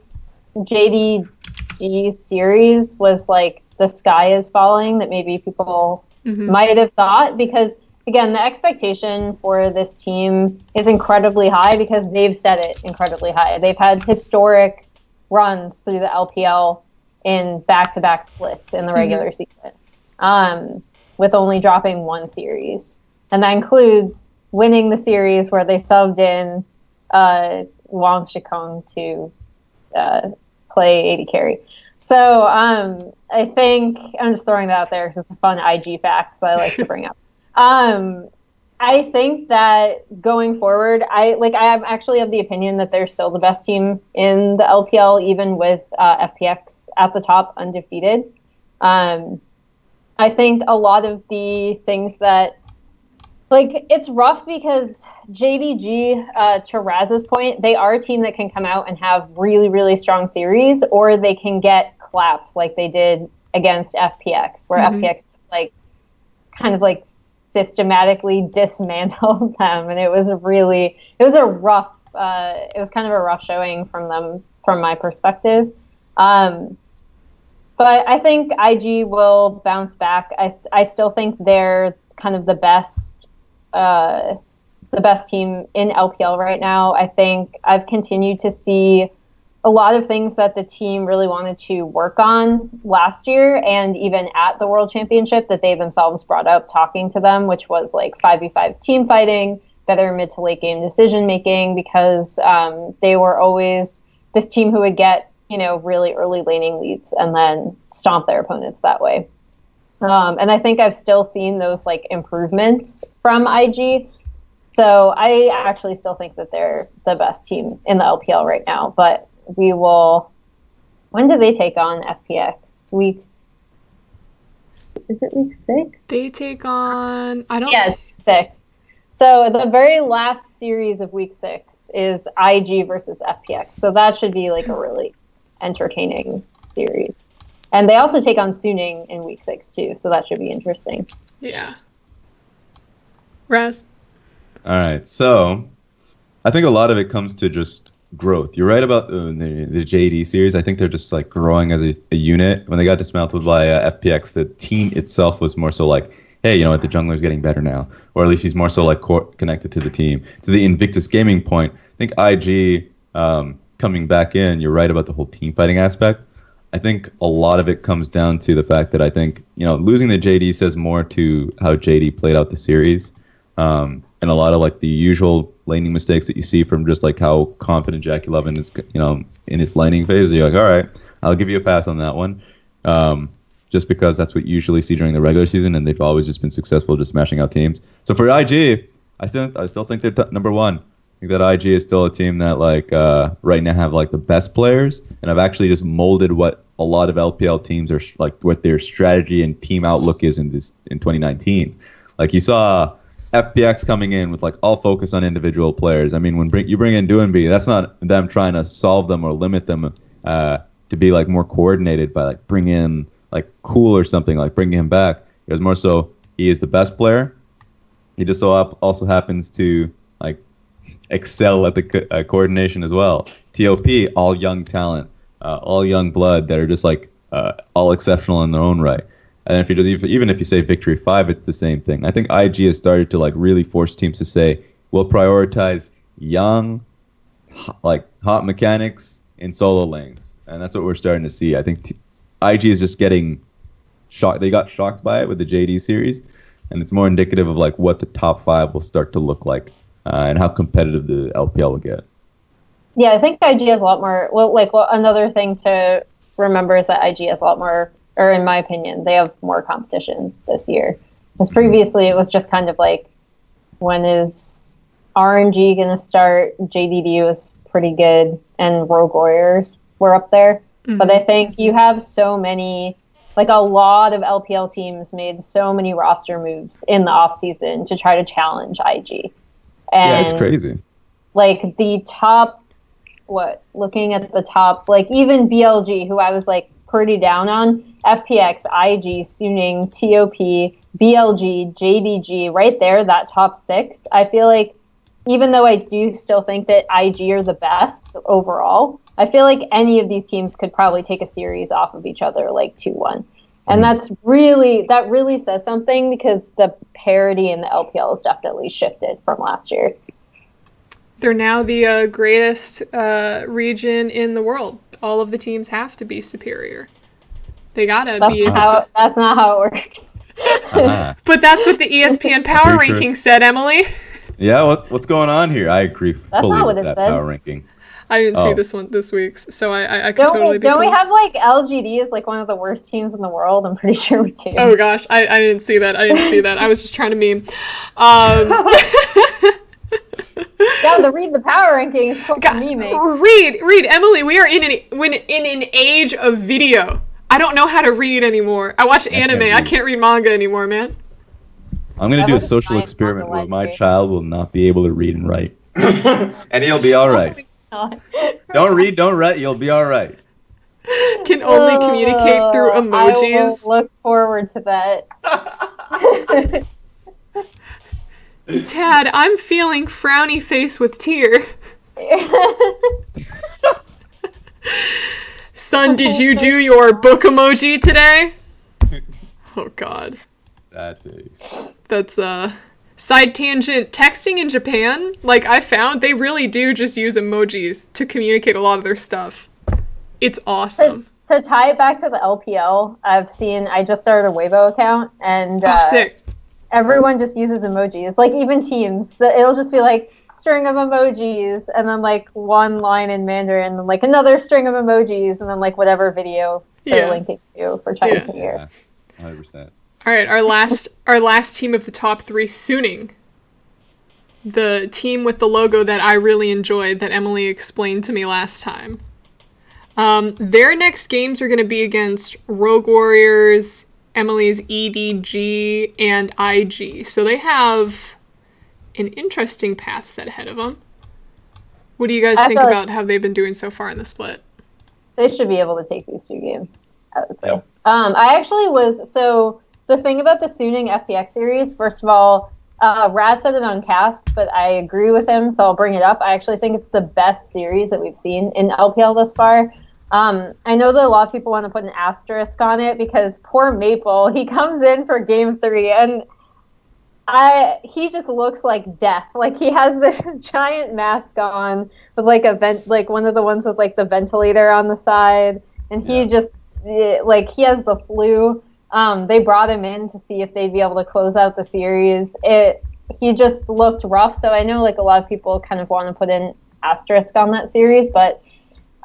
JDG series was like the sky is falling that maybe people might have thought, because again, the expectation for this team is incredibly high because they've set it incredibly high. They've had historic runs through the LPL in back-to-back splits in the regular season, with only dropping one series. And that includes winning the series where they subbed in Wang Shikong to play AD carry. So I think, I'm just throwing that out there because it's a fun IG fact that I like to bring up. I think that going forward, I'm actually of the opinion that they're still the best team in the LPL, even with FPX at the top, undefeated. I think a lot of the things that, like, it's rough because JDG, to Raz's point, they are a team that can come out and have really, really strong series, or they can get clapped like they did against FPX, where FPX kind of systematically dismantled them, and it was kind of a rough showing from them from my perspective. But I think IG will bounce back. I still think they're kind of the best team in LPL right now. I think I've continued to see a lot of things that the team really wanted to work on last year, and even at the World Championship that they themselves brought up talking to them, which was like 5v5 team fighting, better mid to late game decision making, because they were always this team who would get, really early laning leads and then stomp their opponents that way. And I think I've still seen those like improvements from IG. So I actually still think that they're the best team in the LPL right now, but we will. When do they take on FPX? Is it week 6? They take on. I don't. Yes, 6. So the very last series of week 6 is IG versus FPX. So that should be like a really entertaining series. And they also take on Suning in week 6 too. So that should be interesting. Yeah. Raz. All right. So I think a lot of it comes to just growth. You're right about the JD series. I think they're just like growing as a unit. When they got dismantled by FPX, the team itself was more so like, hey, you know what, the jungler's getting better now, or at least he's more so like connected to the team. To the Invictus Gaming point, I think IG coming back in, you're right about the whole team fighting aspect. I think a lot of it comes down to the fact that I think, losing the JD says more to how JD played out the series. And a lot of like the usual laning mistakes that you see from just like how confident Jackie Lovin is, in his laning phase. You're like, all right, I'll give you a pass on that one. Just because that's what you usually see during the regular season, and they've always just been successful just smashing out teams. So for IG, I still think they're number one. I think that IG is still a team that like right now have like the best players, and I've actually just molded what a lot of LPL teams are like, what their strategy and team outlook is in 2019. Like you saw FPX coming in with like all focus on individual players. I mean, when you bring in Doinby, that's not them trying to solve them or limit them to be like more coordinated by like bring in like Cool or something, like bringing him back. It was more so he is the best player. He just also happens to like excel at the coordination as well. TOP, all young talent, all young blood that are just like all exceptional in their own right. And if you just even if you say Victory 5, it's the same thing. I think IG has started to like really force teams to say, we'll prioritize young, like hot mechanics in solo lanes, and that's what we're starting to see. I think IG is just getting shocked. They got shocked by it with the JD series, and it's more indicative of like what the top 5 will start to look like and how competitive the LPL will get. Yeah, I think IG has a lot more. Another thing to remember is that IG has a lot more. Or in my opinion, they have more competition this year. Because previously it was just kind of like, when is RNG going to start? JDD was pretty good, and Rogue Warriors were up there. Mm-hmm. But I think you have so many, like a lot of LPL teams made so many roster moves in the offseason to try to challenge IG. And yeah, it's crazy. Like the top, looking at the top, like even BLG, who I was like pretty down on, FPX, IG, Suning, TOP, BLG, JDG, right there, that top 6. I feel like, even though I do still think that IG are the best overall, I feel like any of these teams could probably take a series off of each other, like 2-1. And that really says something, because the parity in the LPL has definitely shifted from last year. They're now the greatest region in the world. All of the teams have to be superior. They gotta be able to. That's not how it works. But that's what the ESPN power ranking said, Emily. Yeah, what's going on here? I agree fully with that power ranking. I didn't see this week's, so I could totally be. Don't we have like LGD as like one of the worst teams in the world? I'm pretty sure we do. Oh gosh, I didn't see that. I was just trying to meme. Yeah, read the power rankings. Read, Emily. We are in an age of video. I don't know how to read anymore. I watch anime. I can't read manga anymore, man. I'm going to do a social experiment where my child will not be able to read and write. And he'll be all right. Don't read, don't write, you'll be all right. Can only communicate through emojis. I will look forward to that. Tad, I'm feeling frowny face with tear. Son, did you do your book emoji today? Oh God. That face. That's side tangent. Texting in Japan, like I found, they really do just use emojis to communicate a lot of their stuff. It's awesome. To tie it back to the LPL, I just started a Weibo account, and sick. Everyone just uses emojis. Like even teams, it'll just be like string of emojis, and then like one line in Mandarin, and like another string of emojis, and then like whatever video they're linking to for Chinese New Year. 100%. All right, our last team of the top 3, Suning. The team with the logo that I really enjoyed that Emily explained to me last time. Their next games are going to be against Rogue Warriors, Emily's EDG, and IG. So they have an interesting path set ahead of them. What do you guys think about how they've been doing so far in the split? They should be able to take these 2 games, I would say. Yep. The thing about the Suning FPX series, first of all, Raz said it on cast, but I agree with him, so I'll bring it up. I actually think it's the best series that we've seen in LPL thus far. I know that a lot of people want to put an asterisk on it because poor Maple, he comes in for game 3 and he just looks like death. Like he has this giant mask on with like like one of the ones with like the ventilator on the side, and he just like he has the flu. They brought him in to see if they'd be able to close out the series. He just looked rough, so I know like a lot of people kind of want to put an asterisk on that series, but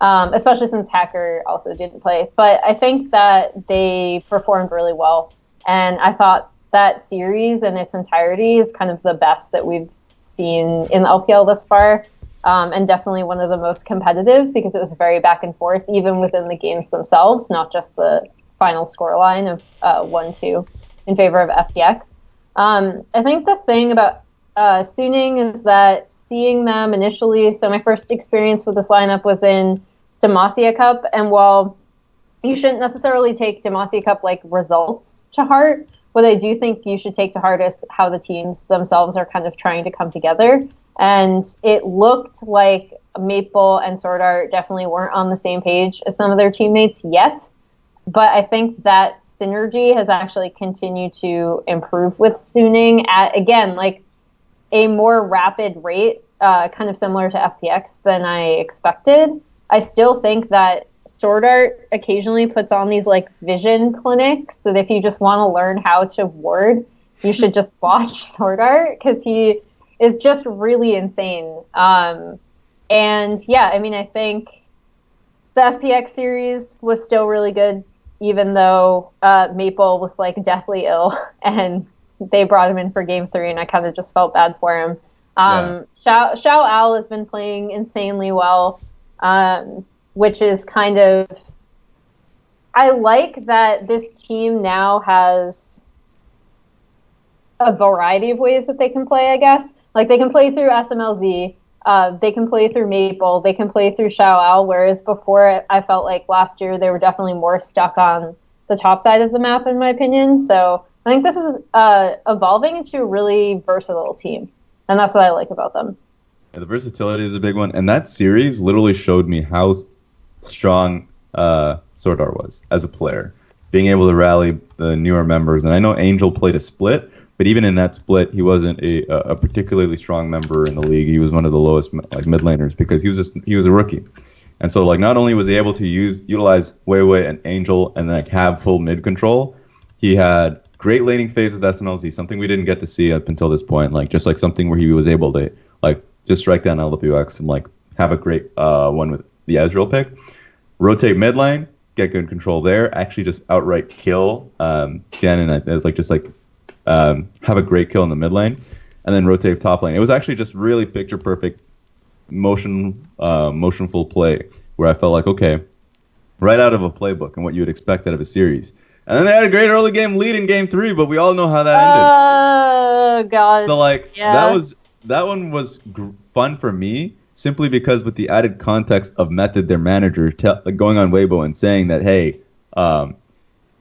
especially since Hacker also didn't play. But I think that they performed really well, and I thought that series in its entirety is kind of the best that we've seen in the LPL thus far, and definitely one of the most competitive because it was very back and forth, even within the games themselves, not just the final scoreline of 1-2 in favor of FPX. I think the thing about Suning is that seeing them initially, so my first experience with this lineup was in Demacia Cup, and while you shouldn't necessarily take Demacia Cup like results to heart, what I do think you should take to heart is how the teams themselves are kind of trying to come together. And it looked like Maple and Sword Art definitely weren't on the same page as some of their teammates yet. But I think that synergy has actually continued to improve with Suning at, again, like a more rapid rate, kind of similar to FPX than I expected. I still think that Sword Art occasionally puts on these like vision clinics that if you just want to learn how to ward, you should just watch Sword Art because he is just really insane. And yeah, I mean, I think the FPX series was still really good, even though Maple was like deathly ill and they brought him in for game 3 and I kind of just felt bad for him. Xiao Al has been playing insanely well, which is kind of, I like that this team now has a variety of ways that they can play, I guess. Like they can play through SMLZ, they can play through Maple, they can play through Xiao Al, whereas before I felt like last year they were definitely more stuck on the top side of the map, in my opinion. So I think this is evolving into a really versatile team, and that's what I like about them. Yeah, the versatility is a big one, and that series literally showed me how strong Sword Art was as a player, being able to rally the newer members. And I know Angel played a split, but even in that split, he wasn't a particularly strong member in the league. He was one of the lowest like mid laners because he was a rookie. And so like not only was he able to utilize Weiwei and Angel and like have full mid control, he had great laning phase with SMLZ, something we didn't get to see up until this point. Like just like something where he was able to like just strike down LWX and like have a great one with the Ezreal pick, rotate mid lane, get good control there, actually just outright kill Jen, and it's like just like have a great kill in the mid lane, and then rotate top lane. It was actually just really picture perfect motionful play where I felt like, okay, right out of a playbook and what you would expect out of a series. And then they had a great early game lead in game 3, but we all know how that ended. Oh god. So like that one was fun for me simply because with the added context of Method, their manager, going on Weibo and saying that, hey,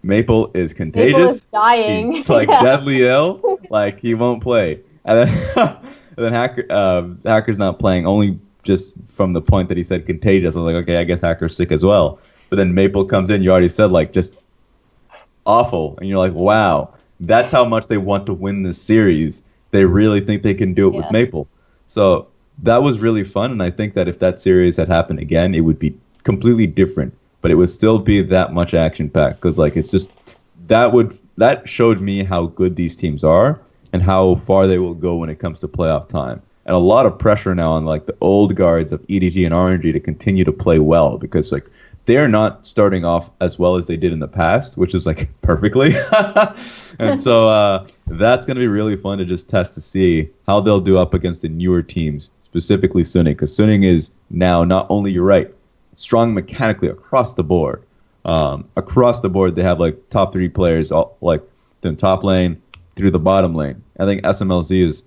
Maple is contagious. Maple is dying. He's like deadly ill. Like he won't play. And then, and then Hacker's not playing only just from the point that he said contagious. I was like, okay, I guess Hacker's sick as well. But then Maple comes in. You already said like just awful, and you're like, wow, that's how much they want to win this series. They really think they can do it with Maple. So that was really fun, and I think that if that series had happened again, it would be completely different. But it would still be that much action packed because like it's just that showed me how good these teams are and how far they will go when it comes to playoff time. And a lot of pressure now on like the old guards of EDG and RNG to continue to play well because like they're not starting off as well as they did in the past, which is like perfectly. And so that's going to be really fun to just test to see how they'll do up against the newer teams, specifically Suning, because Suning is now not only, you're right, strong mechanically across the board. Across the board, they have like top 3 players, all, like the top lane through the bottom lane. I think SMLZ is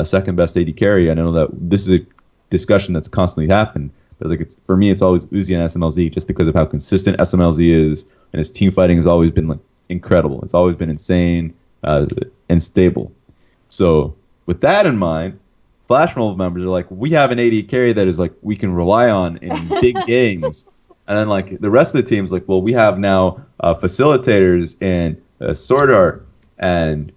second best AD carry. I know that this is a discussion that's constantly happened, but like for me, it's always Uzi and SMLZ just because of how consistent SMLZ is, and his team fighting has always been like incredible. It's always been insane and stable. So with that in mind, Flash Mob members are like, we have an AD carry that is like we can rely on in big games. And then like the rest of the teams, like, well, we have now facilitators and Sword Art and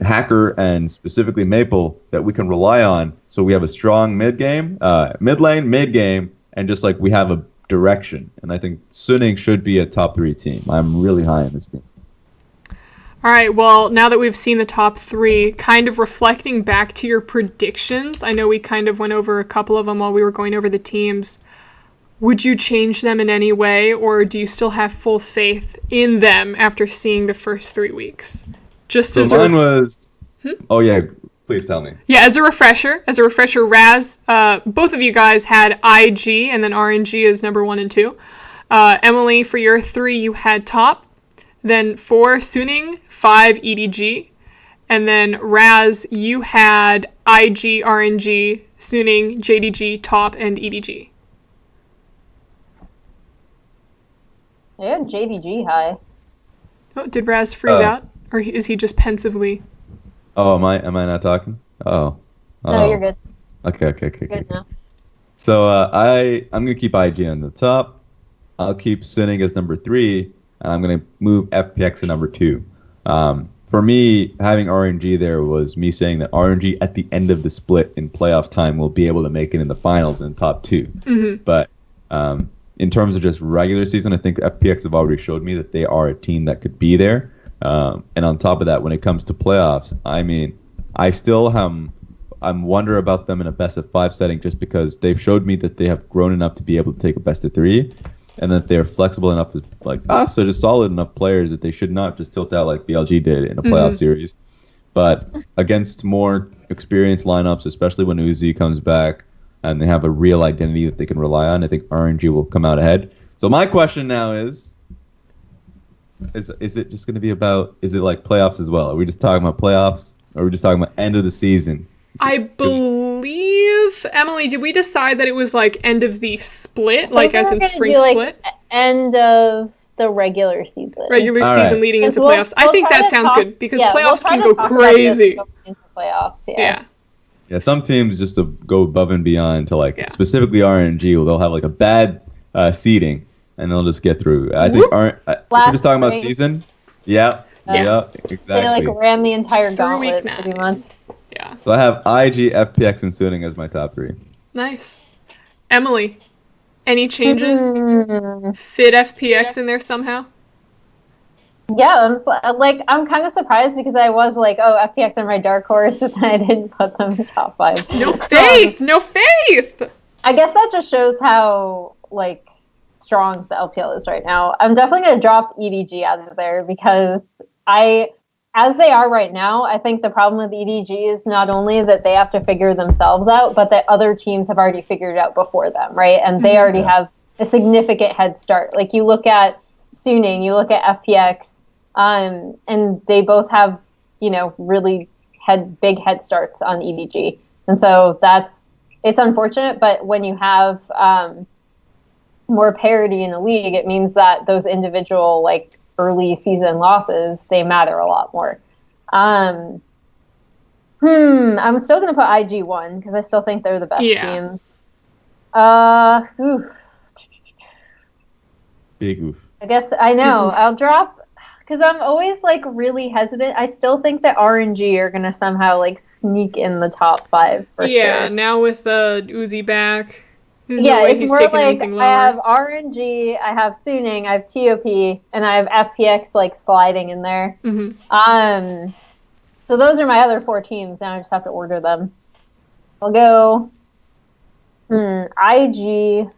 Hacker and specifically Maple that we can rely on. So we have a strong mid lane, mid game, and just like we have a direction. And I think Suning should be a top 3 team. I'm really high on this team. All right, well, now that we've seen the top 3, kind of reflecting back to your predictions, I know we kind of went over a couple of them while we were going over the teams. Would you change them in any way, or do you still have full faith in them after seeing the first 3 weeks? Just so as mine was... Oh, yeah. Please tell me. Yeah, as a refresher, Raz, both of you guys had IG, and then RNG is number 1 and 2. Emily, for your 3, you had top. Then 4, Suning, 5, EDG. And then Raz, you had IG, RNG, Suning, JDG, top, and EDG. I had JDG high. Oh, did Raz freeze out? Or is he just pensively... Oh, am I not talking? Oh. No, you're good. Okay. Good now. So I'm gonna keep IG on the top. I'll keep Suning as number 3, and I'm gonna move FPX to number 2. For me, having RNG there was me saying that RNG at the end of the split in playoff time will be able to make it in the finals in top 2. Mm-hmm. But in terms of just regular season, I think FPX have already showed me that they are a team that could be there. And on top of that, when it comes to playoffs, I mean, I'm wonder about them in a best of 5 setting just because they've showed me that they have grown enough to be able to take a best of 3, and that they're flexible enough to so just solid enough players that they should not just tilt out like BLG did in a playoff series. But against more experienced lineups, especially when Uzi comes back and they have a real identity that they can rely on, I think RNG will come out ahead. So my question now is it just going to be about, is it like playoffs as well? Are we just talking about playoffs, or are we just talking about end of the season? I believe, Emily, did we decide that it was like end of the split, like as in spring split? End of the regular season. Regular season leading into playoffs. I think that sounds good because playoffs can go crazy. Into playoffs, yeah, some teams just to go above and beyond to specifically RNG, they'll have like a bad seeding and they'll just get through. I think we're just talking about season. Yeah, exactly. They ran the entire gauntlet pretty much. Yeah. So I have IG, FPX, and Suning as my top 3. Nice. Emily, any changes? Fit FPX in there somehow? Yeah, I'm kind of surprised because I was like, oh, FPX are my dark horse, and I didn't put them in top 5. No faith! No faith! I guess that just shows how, strong the LPL is right now. I'm definitely going to drop EDG out of there because as they are right now, I think the problem with EDG is not only that they have to figure themselves out, but that other teams have already figured it out before them, right? And they already have a significant head start. Like you look at Suning, you look at FPX, and they both have, really big head starts on EDG. And so it's unfortunate, but when you have more parity in the league, it means that those individual, early season losses, they matter a lot more. I'm still gonna put IG 1 because I still think they're the best team. Oof. Big oof. I guess I know. I'll drop because I'm always like really hesitant. I still think that RNG are gonna somehow like sneak in the top 5 for sure. Now with Uzi back, there's no way it's he's more taking like anything lower. I have RNG, I have Suning, I have TOP, and I have FPX like sliding in there. So those are my other 4 teams. Now I just have to order them. I'll go IG.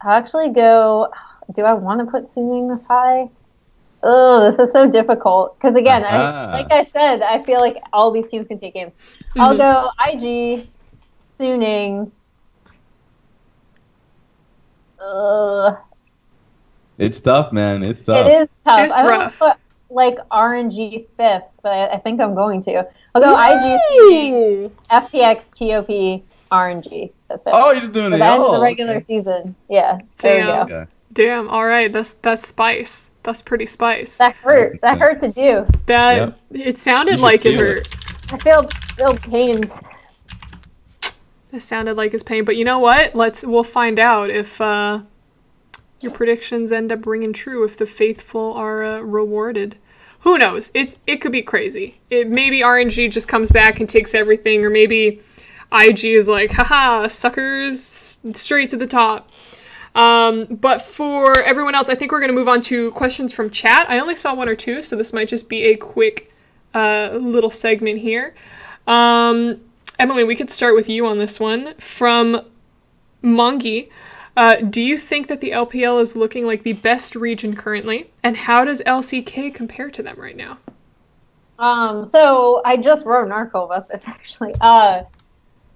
I'll actually go. Do I want to put Suning this high? Oh, this is so difficult. Because again, like I said, I feel like all these teams can take games. I'll go IG, Suning. It's tough, man. It's tough. It is tough. It's I rough. Put, like RNG 5th, but I think I'm going to. I'll go IG, Suning, FPX, TOP, RNG. Oh, you're just doing the end of the regular season. Yeah. There you go. Okay. Damn. All right. That's spice. That's pretty spice. That hurt. That hurt to do. It sounded like it hurt. I feel pained. It sounded like it's pain, but you know what? We'll find out if your predictions end up ringing true. If the faithful are rewarded. Who knows? It could be crazy. Maybe RNG just comes back and takes everything, or maybe IG is like, haha, suckers, straight to the top. But for everyone else, I think we're going to move on to questions from chat. I only saw 1 or 2, so this might just be a quick little segment here. Emily, we could start with you on this one. From Mongi, do you think that the LPL is looking like the best region currently? And how does LCK compare to them right now? So I just wrote an article about this, actually.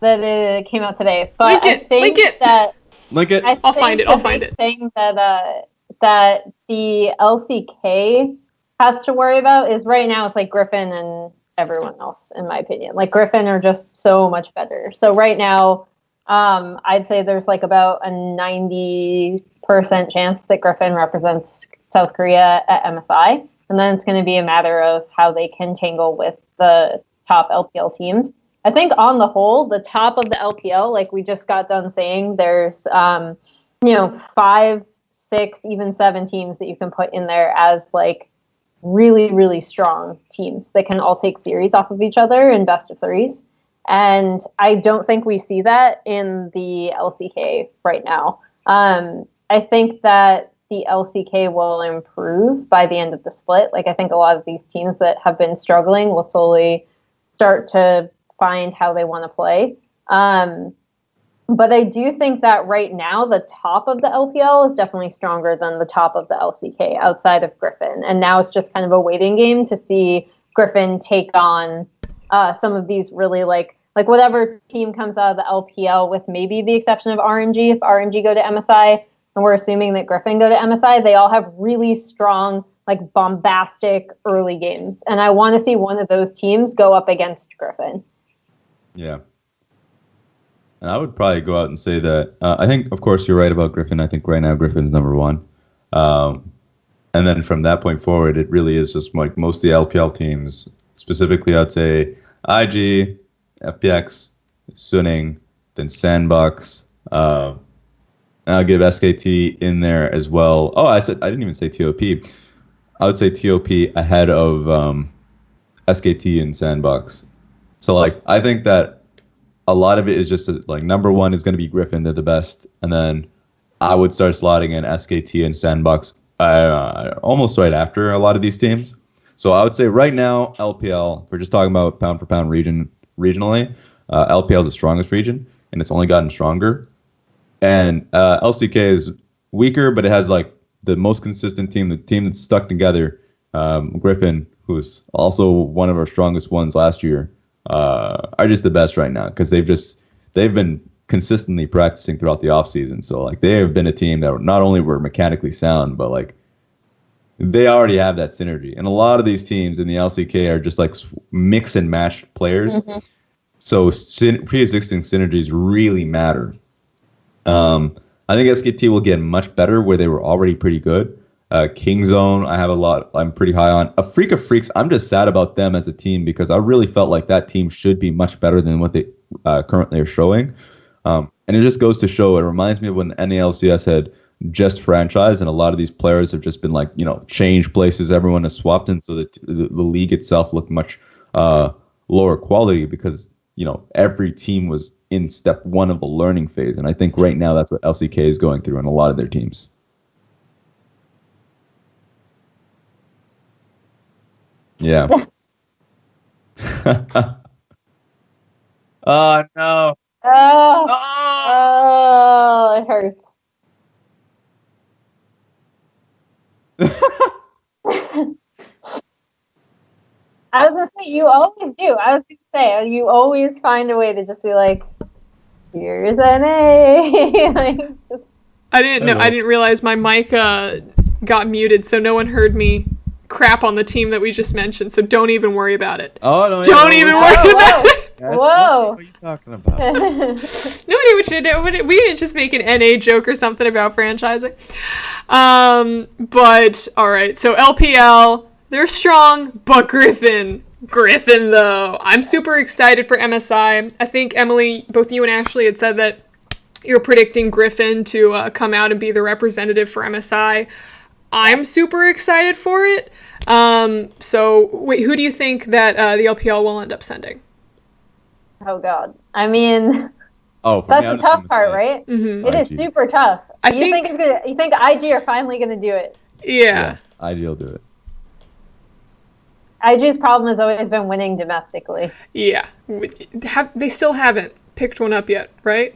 That it came out today. But I think that... Link it. I'll find it. I'll find it. The thing that the LCK has to worry about is right now it's like Griffin and everyone else, in my opinion. Like Griffin are just so much better. So right now, I'd say there's like about a 90% chance that Griffin represents South Korea at MSI. And then it's going to be a matter of how they can tangle with the top LPL teams. I think on the whole, the top of the LPL, like we just got done saying, there's, 5, 6, even 7 teams that you can put in there as like really, really strong teams that can all take series off of each other in best of 3s. And I don't think we see that in the LCK right now. I think that the LCK will improve by the end of the split. Like I think a lot of these teams that have been struggling will slowly start to find how they want to play. But I do think that right now the top of the LPL is definitely stronger than the top of the LCK outside of Griffin. And now it's just kind of a waiting game to see Griffin take on some of these really like whatever team comes out of the LPL, with maybe the exception of RNG. If RNG go to MSI, and we're assuming that Griffin go to MSI, they all have really strong, like bombastic early games. And I want to see one of those teams go up against Griffin. Yeah. And I would probably go out and say that I think, of course, you're right about Griffin. I think right now Griffin's number 1. And then from that point forward, it really is just like most of the LPL teams. Specifically, I'd say IG, FPX, Suning, then Sandbox. And I'll give SKT in there as well. Oh, I didn't even say TOP. I would say TOP ahead of SKT and Sandbox. So, like, I think that a lot of it is just like number 1 is going to be Griffin. They're the best. And then I would start slotting in SKT and Sandbox almost right after a lot of these teams. So I would say right now, LPL, if we're just talking about pound for pound regionally, LPL is the strongest region, and it's only gotten stronger. And LCK is weaker, but it has like the most consistent team, the team that's stuck together. Griffin, who's also one of our strongest ones last year, are just the best right now because they've been consistently practicing throughout the offseason. So like they have been a team that not only were mechanically sound, but like they already have that synergy. And a lot of these teams in the LCK are just like mix and match players. Mm-hmm. So pre-existing synergies really matter. I think SKT will get much better where they were already pretty good. King Zone, I'm pretty high on. A Freak of Freaks, I'm just sad about them as a team because I really felt like that team should be much better than what they currently are showing. And it just goes to show, it reminds me of when NALCS had just franchised, and a lot of these players have just been like, changed places. Everyone has swapped, and so the league itself looked much lower quality because, every team was in step one of the learning phase. And I think right now that's what LCK is going through in a lot of their teams. Yeah. Oh, no. Oh, it hurts. I was gonna say you always do. I was gonna say you always find a way to just be like, here's an A. I didn't realize my mic got muted, so no one heard me crap on the team that we just mentioned. So don't even worry about it. Oh no! Don't even worry about it. Whoa! What are you talking about? No idea what you do. We didn't just make an NA joke or something about franchising. But all right. So LPL, they're strong, but Griffin though, I'm super excited for MSI. I think Emily, both you and Ashley had said that you're predicting Griffin to come out and be the representative for MSI. I'm super excited for it. So wait, who do you think that the LPL will end up sending? Oh God, I mean, that's the tough part, right? Mm-hmm. It is super tough. You think IG are finally gonna do it? Yeah, IG will do it. IG's problem has always been winning domestically. Yeah, they still haven't picked one up yet, right?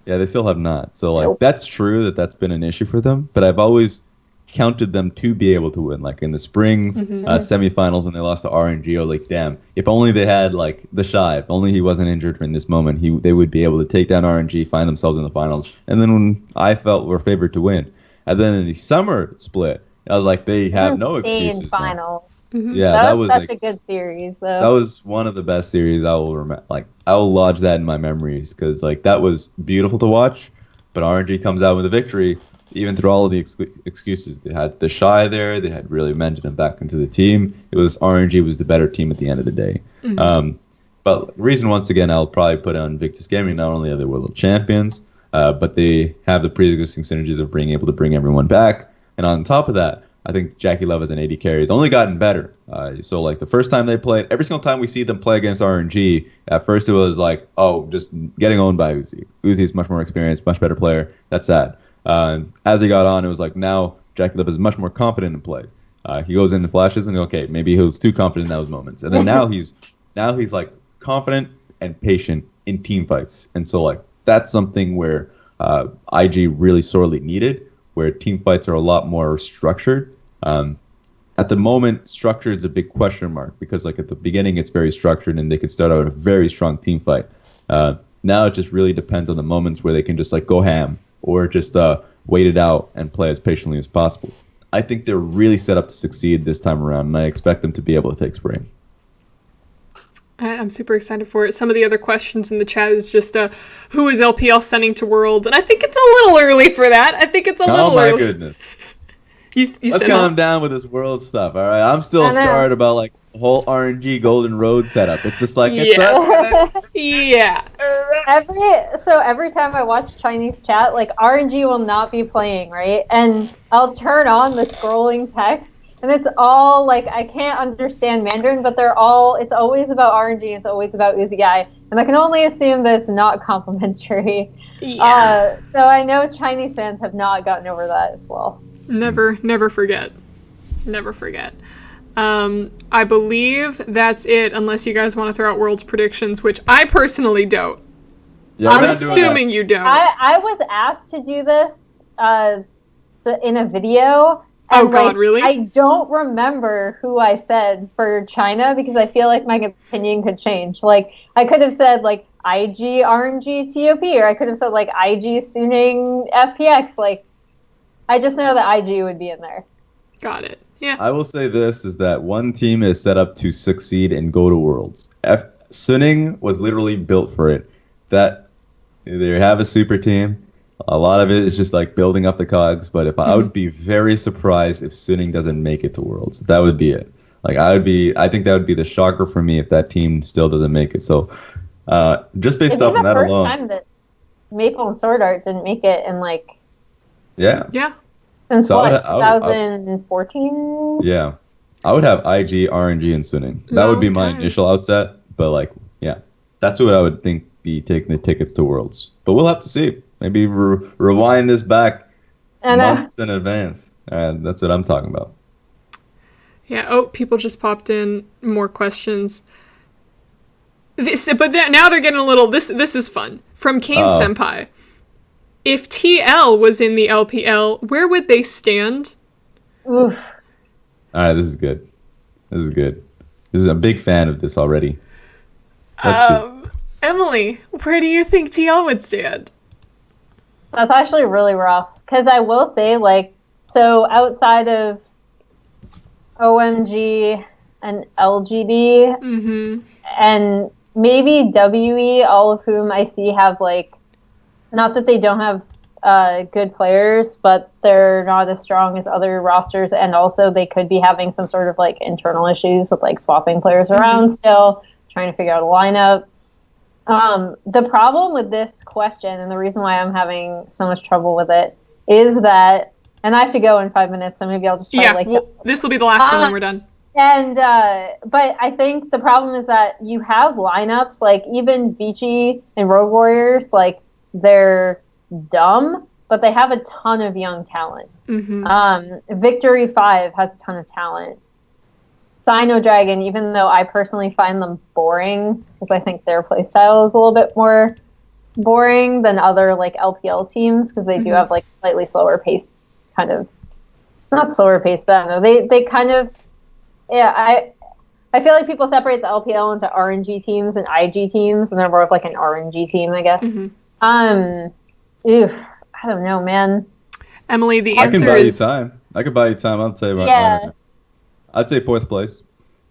Yeah, they still have not. So like that's true that's been an issue for them, but I've always counted them to be able to win. Like in the spring semifinals when they lost to RNG, or like, damn, if only they had like the Shy, if only he wasn't injured in this moment, they would be able to take down RNG, find themselves in the finals. And then when I felt we're favored to win, and then in the summer split, I was like, they have no excuses. Final. Mm-hmm. Yeah, that was such a good series, though. That was one of the best series I will remember. Like, I will lodge that in my memories because like that was beautiful to watch. But RNG comes out with a victory, even through all of the excuses. They had the Shy there. They had really mentioned him back into the team. It was RNG was the better team at the end of the day. Mm-hmm. But reason once again, I'll probably put on Victus Gaming. Not only are they world champions, but they have the pre-existing synergies of being able to bring everyone back. And on top of that, I think Jackie Love as an AD carry has only gotten better. So like the first time they played, every single time we see them play against RNG, at first it was like, oh, just getting owned by Uzi. Uzi is much more experienced, much better player. That's sad. As he got on, it was like now Jackie Love is much more confident in plays. He goes into flashes and okay, maybe he was too confident in those moments. And then now he's like confident and patient in team fights. And so like that's something where IG really sorely needed, where team fights are a lot more structured. At the moment, structure is a big question mark because like at the beginning it's very structured and they could start out a very strong team fight. Now it just really depends on the moments where they can just like go ham or just wait it out and play as patiently as possible. I think they're really set up to succeed this time around, and I expect them to be able to take spring. I'm super excited for it. Some of the other questions in the chat is just who is LPL sending to Worlds? And I think it's a little early for that. I think it's a little early. Oh my goodness. You Let's calm down with this World stuff, all right? I'm still scarred about like the whole RNG Golden Road setup. It's just like yeah. Every time I watch Chinese chat, like RNG will not be playing, right? And I'll turn on the scrolling text. And it's all like I can't understand Mandarin, but it's always about RNG, it's always about Uzi. And I can only assume that it's not complimentary. Yeah. So I know Chinese fans have not gotten over that as well. Never forget. Never forget. I believe that's it, unless you guys want to throw out World's predictions, which I personally don't. Yeah, I'm assuming you don't. I was asked to do this in a video. Oh, God, really? I don't remember who I said for China because I feel like my opinion could change. Like, I could have said, like, IG, RNG, TOP, or I could have said, like, IG, Suning, FPX. Like, I just know that IG would be in there. Got it. Yeah. I will say this, is that one team is set up to succeed and go to Worlds. Suning was literally built for it. That they have a super team. A lot of it is just like building up the cogs. But if I would be very surprised if Suning doesn't make it to Worlds. That would be it. Like I think that would be the shocker for me if that team still doesn't make it. So just based off of that alone. It's the first time that Maple and Sword Art didn't make it in like. Yeah. Yeah. Since so what? 2014. Yeah, I would have IG, RNG, and Suning. That would be my initial outset. But like, yeah, that's who I would think be taking the tickets to Worlds. But we'll have to see. Maybe rewind this back months in advance. That's what I'm talking about. Yeah. Oh, people just popped in more questions. But now they're getting a little. This is fun from Kane Senpai. If TL was in the LPL, where would they stand? Oof. All right, this is good. This is a big fan of this already. Let's see. Emily, where do you think TL would stand? That's actually really rough. Because I will say, like, so outside of OMG and LGD, and maybe WE, all of whom I see have, like, not that they don't have good players, but they're not as strong as other rosters, and also they could be having some sort of, like, internal issues with, like, swapping players around still, trying to figure out a lineup. The problem with this question, and the reason why I'm having so much trouble with it, is that, and I have to go in 5 minutes, so maybe I'll just try this will be the last one when we're done. And, but I think the problem is that you have lineups, like, even Vici and Rogue Warriors, like, they're dumb, but they have a ton of young talent. Victory 5 has a ton of talent. Sino Dragon, even though I personally find them boring, because I think their playstyle is a little bit more boring than other, like, LPL teams, because they do have, like, slightly slower pace, kind of, not slower pace, but I don't know, they kind of, yeah, I feel like people separate the LPL into RNG teams and IG teams, and they're more of like an RNG team, I guess. I don't know, man. Emily, the answer is... I can buy you time. I'll say I'd say 4th place.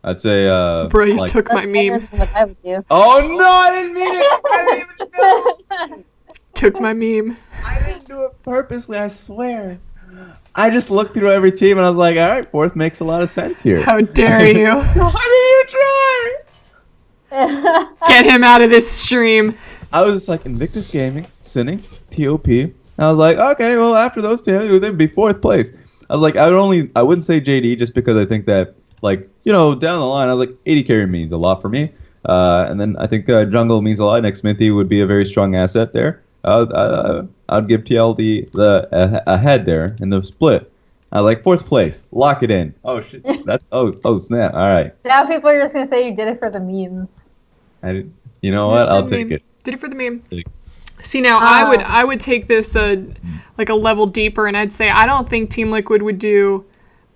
I'd say Bro, you took my meme. I would do. Oh no, I didn't mean it. I didn't even do it. Took my meme. I didn't do it purposely, I swear. I just looked through every team and I was like, all right, 4th makes a lot of sense here. How dare you? Why did you try? Get him out of this stream. I was just like, Invictus Gaming, Sinning, TOP. And I was like, okay, well, after those two, they'd be 4th place. I was like, I wouldn't say JD just because I think that, like, you know, down the line, I was like, 80 carry means a lot for me. And then I think jungle means a lot. Next Smithy would be a very strong asset there. I'd give TL the head there in the split. I like 4th place. Lock it in. Oh shit. That's oh snap. All right. Now people are just gonna say you did it for the memes. You know what? I'll take it. Did it for the meme. See, now I would take this like a level deeper, and I'd say I don't think Team Liquid would do,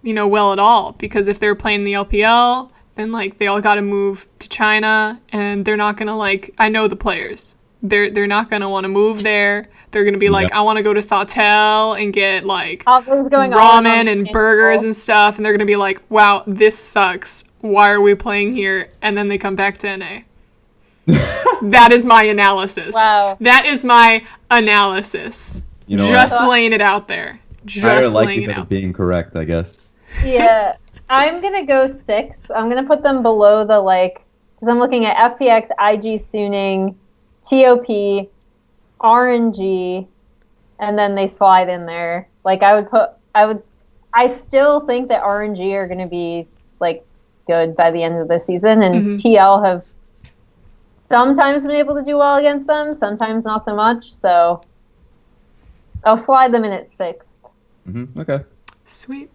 well at all, because if they're playing the LPL, then like they all got to move to China, and they're not gonna I know the players. They're not gonna want to move there. They're gonna be like, I want to go to Sawtell and get like ramen and burgers and stuff, and they're gonna be like, wow, this sucks. Why are we playing here? And then they come back to NA. That is my analysis. Wow. That is my analysis. Just laying it out there. Just laying it out. Being correct, I guess. Yeah, I'm gonna go 6th. I'm gonna put them below the because I'm looking at FPX, IG, Suning, TOP, RNG, and then they slide in there. I still think that RNG are gonna be good by the end of the season, and TL have sometimes been able to do well against them, sometimes not so much, so I'll slide them in at 6th. Okay. Sweet.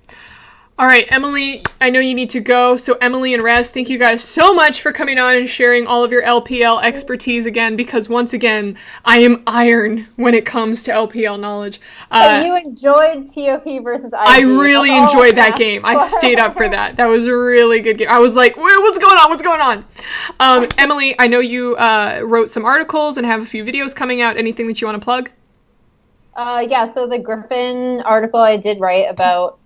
All right, Emily, I know you need to go. So Emily and Raz, thank you guys so much for coming on and sharing all of your LPL expertise again, because once again, I am iron when it comes to LPL knowledge. You enjoyed TOP versus IG. I really enjoyed that game. I stayed up for that. That was a really good game. I was like, what's going on? What's going on? Emily, I know you wrote some articles and have a few videos coming out. Anything that you want to plug? Yeah, so the Griffin article I did write about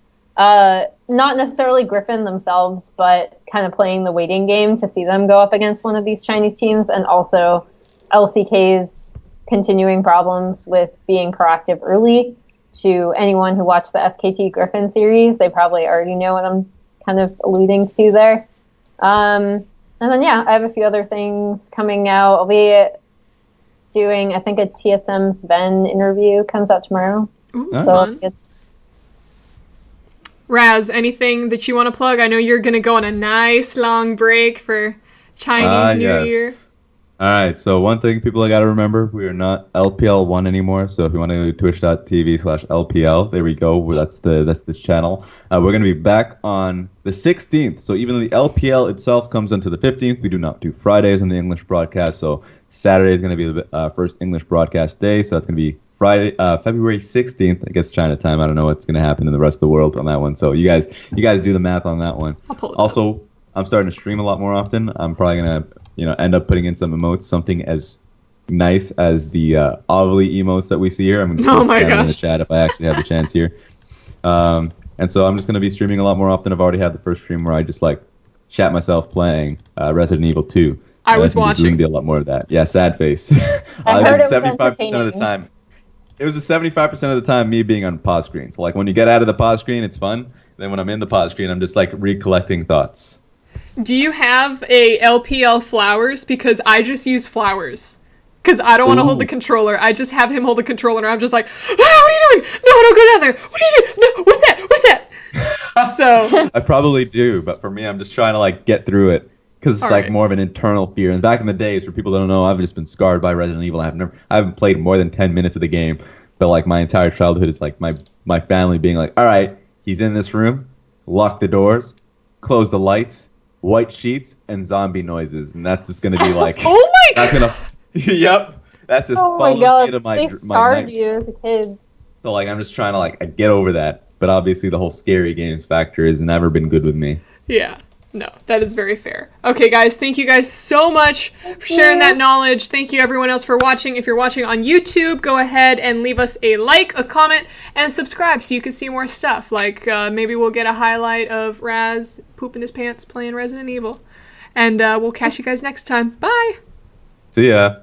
not necessarily Griffin themselves, but kind of playing the waiting game to see them go up against one of these Chinese teams, and also LCK's continuing problems with being proactive early. To anyone who watched the SKT Griffin series, they probably already know what I'm kind of alluding to there. And then, I have a few other things coming out. I'll be doing, I think, a TSM Sven interview comes out tomorrow. Ooh, fun. Raz, anything that you want to plug? I know you're going to go on a nice long break for Chinese New Year. All right, so one thing people got to remember, we are not LPL 1 anymore, so if you want to do twitch.tv/LPL, there we go, that's this channel. We're going to be back on the 16th, so even though the LPL itself comes onto the 15th, we do not do Fridays on the English broadcast, so Saturday is going to be the first English broadcast day, so that's going to be Friday, February 16th, I guess China time. I don't know what's going to happen in the rest of the world on that one, so you guys do the math on that one. I'll pull it also, I'm starting to stream a lot more often. I'm probably going to end up putting in some emotes, something as nice as the Ovilee emotes that we see here. I'm going to post them in the chat if I actually have the chance here. And so I'm just going to be streaming a lot more often. I've already had the first stream where I just chat myself playing Resident Evil 2. I was watching. There's be a lot more of that. Yeah, sad face. I heard it was 75% of the time. It was a 75% of the time me being on pause screen. So when you get out of the pause screen, it's fun. Then when I'm in the pause screen, I'm just recollecting thoughts. Do you have a LPL flowers? Because I just use flowers. Because I don't want to hold the controller. I just have him hold the controller, and I'm just like, what are you doing? No, don't go down there. What are you doing? No, what's that? What's that? So I probably do, but for me, I'm just trying to get through it. Because it's more of an internal fear. And back in the days, for people that don't know, I've just been scarred by Resident Evil. I haven't played more than 10 minutes of the game. But my entire childhood is my family being all right, he's in this room, lock the doors, close the lights, white sheets, and zombie noises. And that's just going to be oh my God! Yep. That's just follows me to my they scarred you as a kid. So I'm just trying to get over that. But obviously the whole scary games factor has never been good with me. Yeah. No, that is very fair. Okay, guys, thank you guys so much for sharing that knowledge. Thank you, everyone else, for watching. If you're watching on YouTube, go ahead and leave us a like, a comment, and subscribe so you can see more stuff. Maybe we'll get a highlight of Raz pooping his pants playing Resident Evil. And we'll catch you guys next time. Bye! See ya!